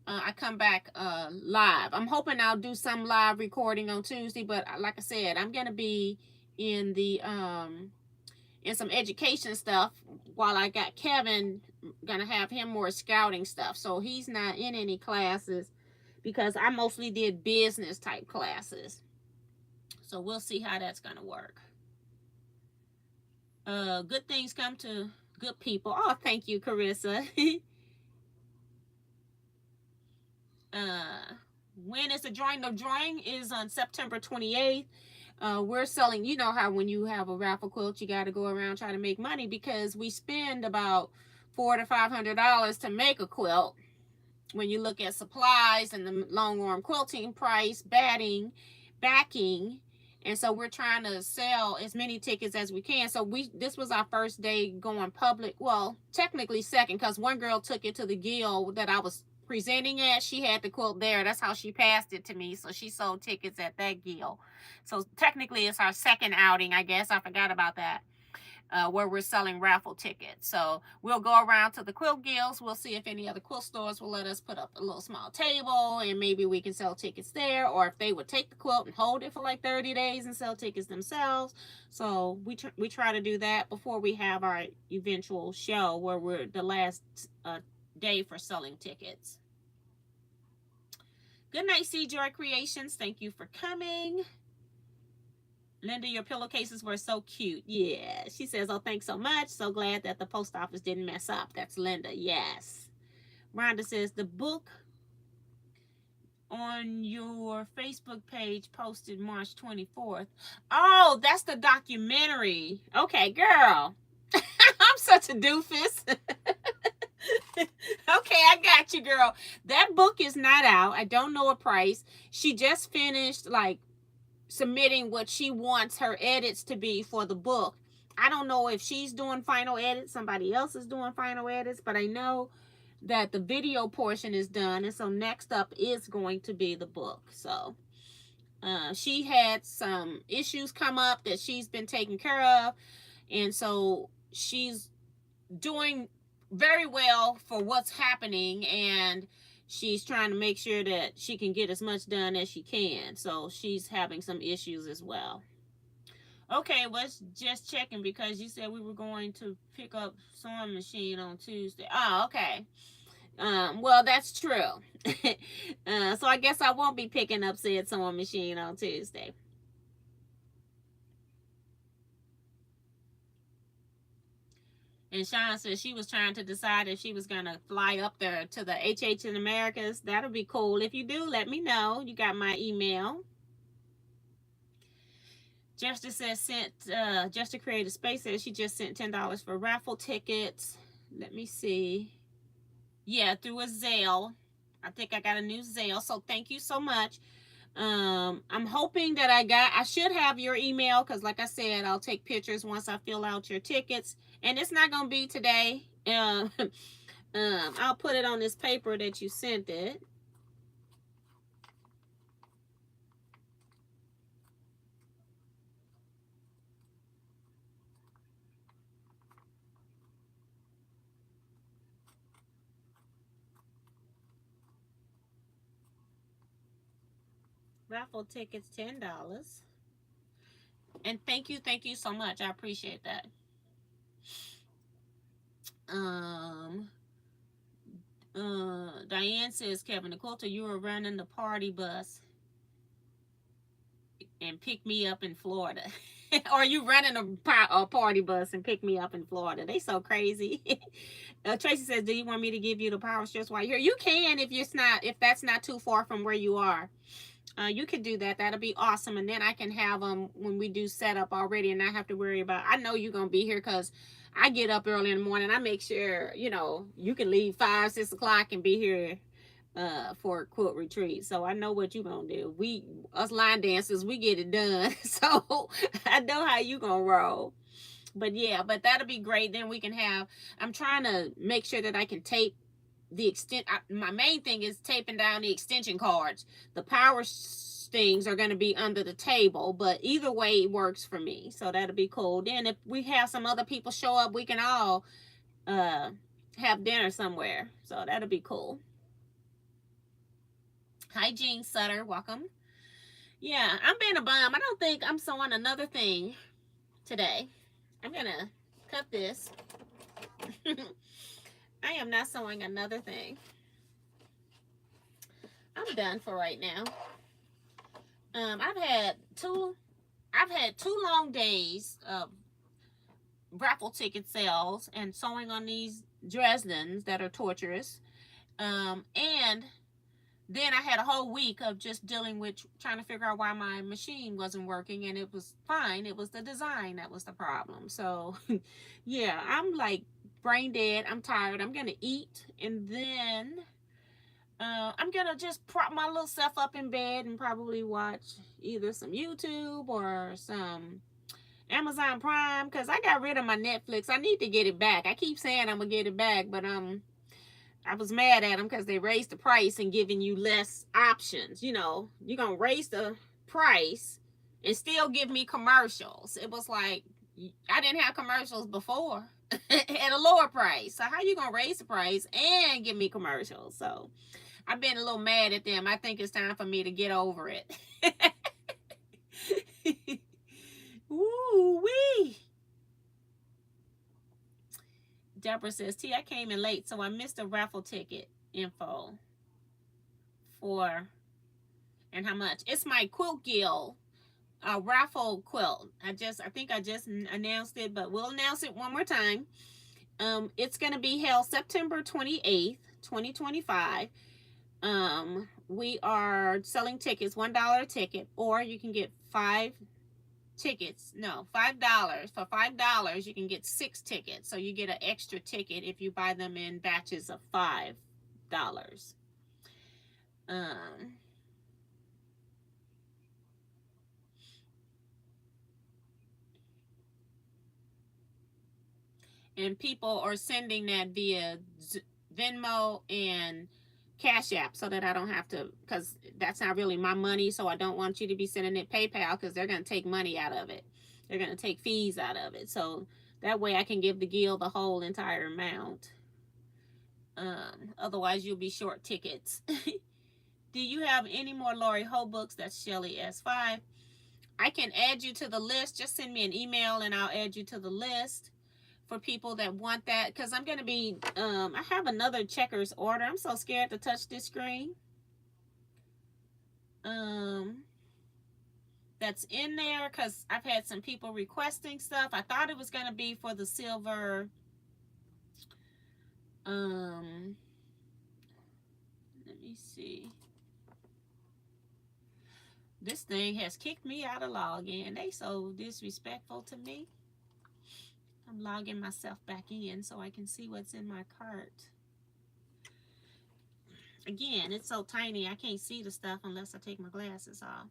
I come back live. I'm hoping I'll do some live recording on Tuesday, but like I said, I'm going to be in the in some education stuff while I got Kevin, gonna have him more scouting stuff, so he's not in any classes because I mostly did business type classes. So we'll see how that's gonna work. Good things come to good people. Oh, thank you, Carissa. When is the drawing? The drawing is on September 28th. We're selling, you know how when you have a raffle quilt, you got to go around trying to make money, because we spend about $400 to $500 to make a quilt. When you look at supplies and the long arm quilting price, batting, backing, and so we're trying to sell as many tickets as we can. So this was our first day going public. Well, technically second, because one girl took it to the guild that I was presenting at. She had the quilt there. That's how she passed it to me. So she sold tickets at that guild. So technically it's our second outing, I guess. I forgot about that. Where we're selling raffle tickets. So we'll go around to the quilt guilds. We'll see if any other quilt stores will let us put up a little small table, and maybe we can sell tickets there, or if they would take the quilt and hold it for like 30 days and sell tickets themselves. So we try to do that before we have our eventual show, where we're the last day for selling tickets. Good night, C Joy Creations. Thank you for coming. Linda, your pillowcases were so cute. Yeah. She says, oh, thanks so much. So glad that the post office didn't mess up. That's Linda. Yes. Rhonda says, the book on your Facebook page posted March 24th. Oh, that's the documentary. Okay, girl. I'm such a doofus. Okay, I got you, girl. That book is not out. I don't know a price. She just finished like submitting what she wants her edits to be for the book. I don't know if she's doing final edits, somebody else is doing final edits, but I know that the video portion is done, and so next up is going to be the book. So she had some issues come up that she's been taking care of, and so she's doing very well for what's happening, and she's trying to make sure that she can get as much done as she can. So she's having some issues as well. Okay, was just checking because you said we were going to pick up sewing machine on Tuesday. Oh, okay. Well, that's true. So I guess I won't be picking up said sewing machine on Tuesday. And Sean said she was trying to decide if she was going to fly up there to the HH in Americas. That'll be cool. If you do, let me know. You got my email. Justice says just to create a space says she just sent $10 for raffle tickets. Let me see. Yeah, through a Zelle. I think I got a new Zelle. So thank you so much. I'm hoping that I should have your email, because like I said, I'll take pictures once I fill out your tickets, and it's not gonna be today. I'll put it on this paper that you sent it. Raffle tickets $10. And thank you so much. I appreciate that. Diane says, Kevin, the quilter, you were running the party bus and pick me up in Florida. Or you running a party bus and pick me up in Florida. They so crazy. Tracy says, do you want me to give you the power strips while you're here? You can if that's not too far from where you are. You could do that. That'll be awesome. And then I can have them when we do setup already and not have to worry about, I know you're going to be here because I get up early in the morning. I make sure, you can leave 5, 6 o'clock and be here for a quilt retreat. So I know what you're going to do. Us line dancers, we get it done. So I know how you going to roll. But yeah, but that'll be great. Then we can I'm trying to make sure that I can tape the my main thing is taping down the extension cords. The power things are going to be under the table, but either way it works for me. So that'll be cool. Then if we have some other people show up, we can all have dinner somewhere. So that'll be cool. Hi, Jean Sutter. Welcome. Yeah, I'm being a bum. I don't think I'm sewing another thing today. I'm going to cut this. I am not sewing another thing. I'm done for right now. I've had two long days of raffle ticket sales and sewing on these Dresdens that are torturous. And then I had a whole week of just dealing with trying to figure out why my machine wasn't working, and it was fine. It was the design that was the problem. So yeah, I'm like brain dead. I'm tired. I'm gonna eat, and then I'm gonna just prop my little self up in bed and probably watch either some YouTube or some Amazon Prime, because I got rid of my Netflix. I need to get it back. I keep saying I'm gonna get it back, but I was mad at them because they raised the price and giving you less options. You're gonna raise the price and still give me commercials. It was like I didn't have commercials before at a lower price. So how you gonna raise the price and give me commercials? So I've been a little mad at them. I think it's time for me to get over it. Woo wee. Deborah says, T, I came in late, so I missed the raffle ticket info for, and how much. It's my Quilt Guild raffle quilt. I think I just announced it, but we'll announce it one more time. It's going to be held September 28th, 2025. We are selling tickets, $1 a ticket, or you can get 5 tickets. No, $5. For $5, you can get 6 tickets. So you get an extra ticket if you buy them in batches of $5. Um, and people are sending that via Venmo and Cash App so that I don't have to, because that's not really my money. So I don't want you to be sending it PayPal because they're going to take money out of it. They're going to take fees out of it. So that way I can give the guild the whole entire amount. Otherwise, you'll be short tickets. Do you have any more Lori Ho books? That's Shelly S5. I can add you to the list. Just send me an email and I'll add you to the list for people that want that, because I'm going to be, I have another checkers order. I'm so scared to touch this screen. That's in there because I've had some people requesting stuff. I thought it was going to be for the silver, let me see. This thing has kicked me out of login. They so disrespectful to me. I'm logging myself back in so I can see what's in my cart. Again, it's so tiny I can't see the stuff unless I take my glasses off.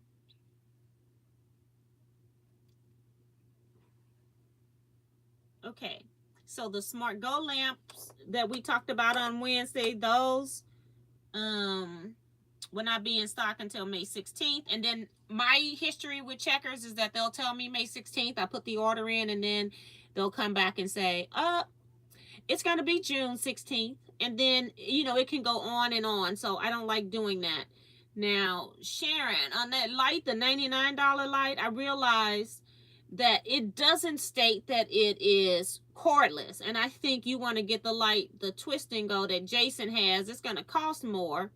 Okay, so the Smart Go lamps that we talked about on Wednesday, those will not be in stock until May 16th. And then my history with Checkers is that they'll tell me May 16th. I put the order in and then they'll come back and say, it's going to be June 16th. And then, you know, it can go on and on. So I don't like doing that. Now, Sharon, on that light, the $99 light, I realized that it doesn't state that it is cordless. And I think you want to get the light, the twist and go that Jason has. It's going to cost more.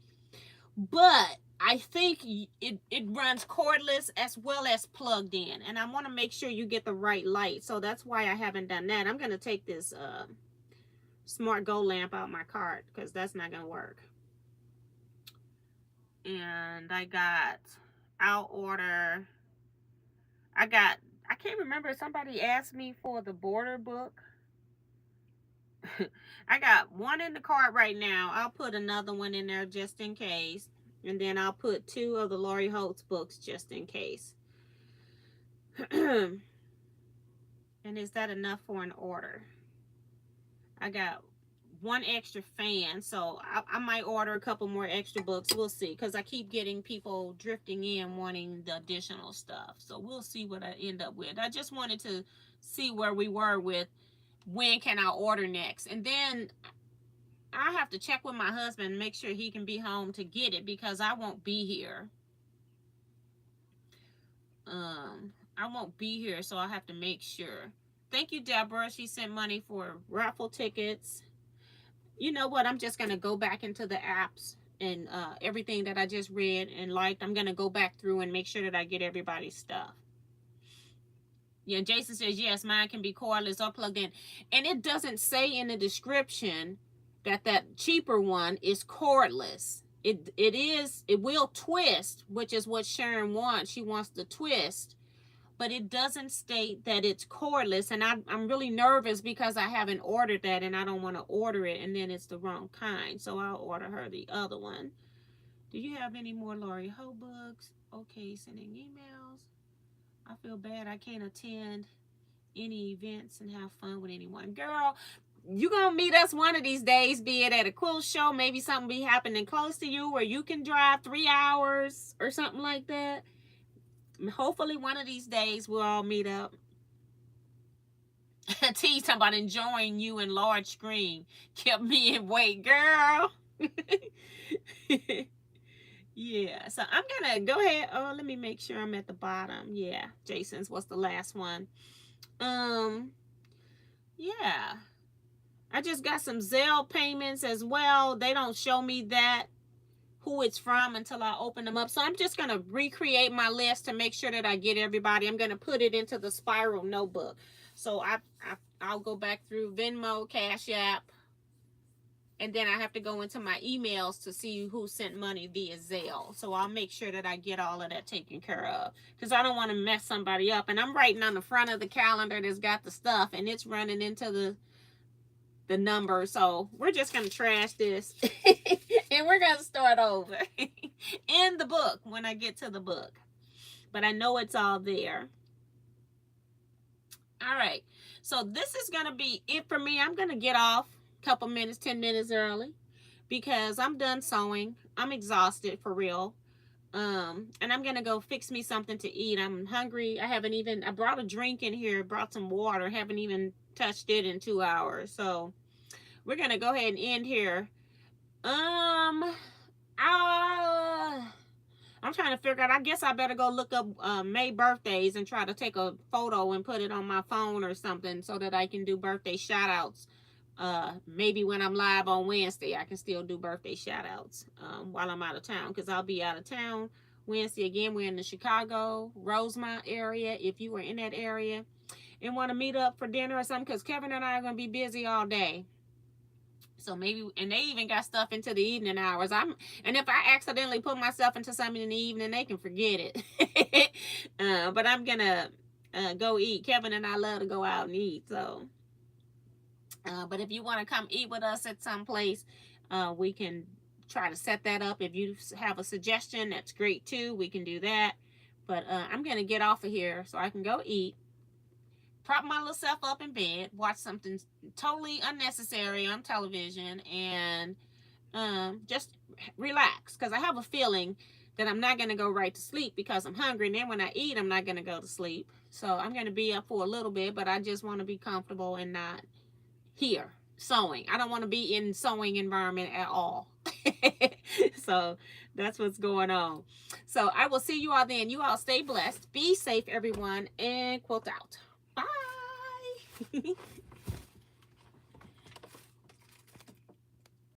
But I think it runs cordless as well as plugged in. And I want to make sure you get the right light. So that's why I haven't done that. I'm going to take this Smart Go lamp out my cart because that's not going to work. And I got, I'll order, I can't remember, somebody asked me for the border book. I got one in the cart right now. I'll put another one in there just in case. And then I'll put 2 of the Lori Holtz books just in case. And is that enough for an order? I got 1 extra fan, so I might order a couple more extra books. We'll see, because I keep getting people drifting in wanting the additional stuff. So we'll see what I end up with. I just wanted to see where we were with when can I order next. And then I have to check with my husband and make sure he can be home to get it because I won't be here. I won't be here, so I have to make sure. Thank you, Deborah. She sent money for raffle tickets. You know what? I'm just going to go back into the apps and everything that I just read and liked. I'm going to go back through and make sure that I get everybody's stuff. Yeah, Jason says, yes, mine can be cordless or plugged in. And it doesn't say in the description that that cheaper one is cordless. It will twist, which is what Sharon wants. She wants the twist. But it doesn't state that it's cordless. And I'm really nervous because I haven't ordered that and I don't want to order it and then it's the wrong kind. So I'll order her the other one. Do you have any more Lori Ho books? Okay, sending emails. I feel bad I can't attend any events and have fun with anyone. Girl, you gonna meet us one of these days, be it at a quilt show, maybe something be happening close to you where you can drive 3 hours or something like that. Hopefully one of these days we'll all meet up. T talking about enjoying you in large screen. Kept me in weight, girl. Yeah, so I'm gonna go ahead. Oh, let me make sure I'm at the bottom. Yeah, Jason's was the last one. Yeah. I just got some Zelle payments as well. They don't show me that who it's from until I open them up. So I'm just going to recreate my list to make sure that I get everybody. I'm going to put it into the spiral notebook. So I'll go back through Venmo, Cash App, And then I have to go into my emails to see who sent money via Zelle. So I'll make sure that I get all of that taken care of, because I don't want to mess somebody up. And I'm writing on the front of the calendar that's got the stuff, and it's running into the number. So we're just going to trash this and we're going to start over in the book when I get to the book. But I know it's all there. All right. So this is going to be it for me. I'm going to get off couple minutes, 10 minutes early, because I'm done sewing. I'm exhausted for real. And I'm gonna go fix me something to eat. I'm hungry. I brought a drink in here, brought some water, haven't even touched it in 2 hours. So we're gonna go ahead and end here. I'm trying to figure out, I guess I better go look up May birthdays and try to take a photo and put it on my phone or something so that I can do birthday shout outs. Maybe when I'm live on Wednesday, I can still do birthday shout outs while I'm out of town, because I'll be out of town Wednesday again. We're in the Chicago, Rosemont area. If you are in that area and want to meet up for dinner or something, because Kevin and I are going to be busy all day. So maybe, and they even got stuff into the evening hours. And if I accidentally put myself into something in the evening, they can forget it. But I'm going to go eat. Kevin and I love to go out and eat, so. But if you want to come eat with us at some place, we can try to set that up. If you have a suggestion, that's great too. We can do that. But I'm going to get off of here so I can go eat, prop my little self up in bed, watch something totally unnecessary on television, and just relax. Because I have a feeling that I'm not going to go right to sleep because I'm hungry. And then when I eat, I'm not going to go to sleep. So I'm going to be up for a little bit, but I just want to be comfortable and not here sewing. I don't want to be in sewing environment at all. So that's what's going on. So I will see you all then. You all stay blessed, be safe, everyone, and quilt out. Bye.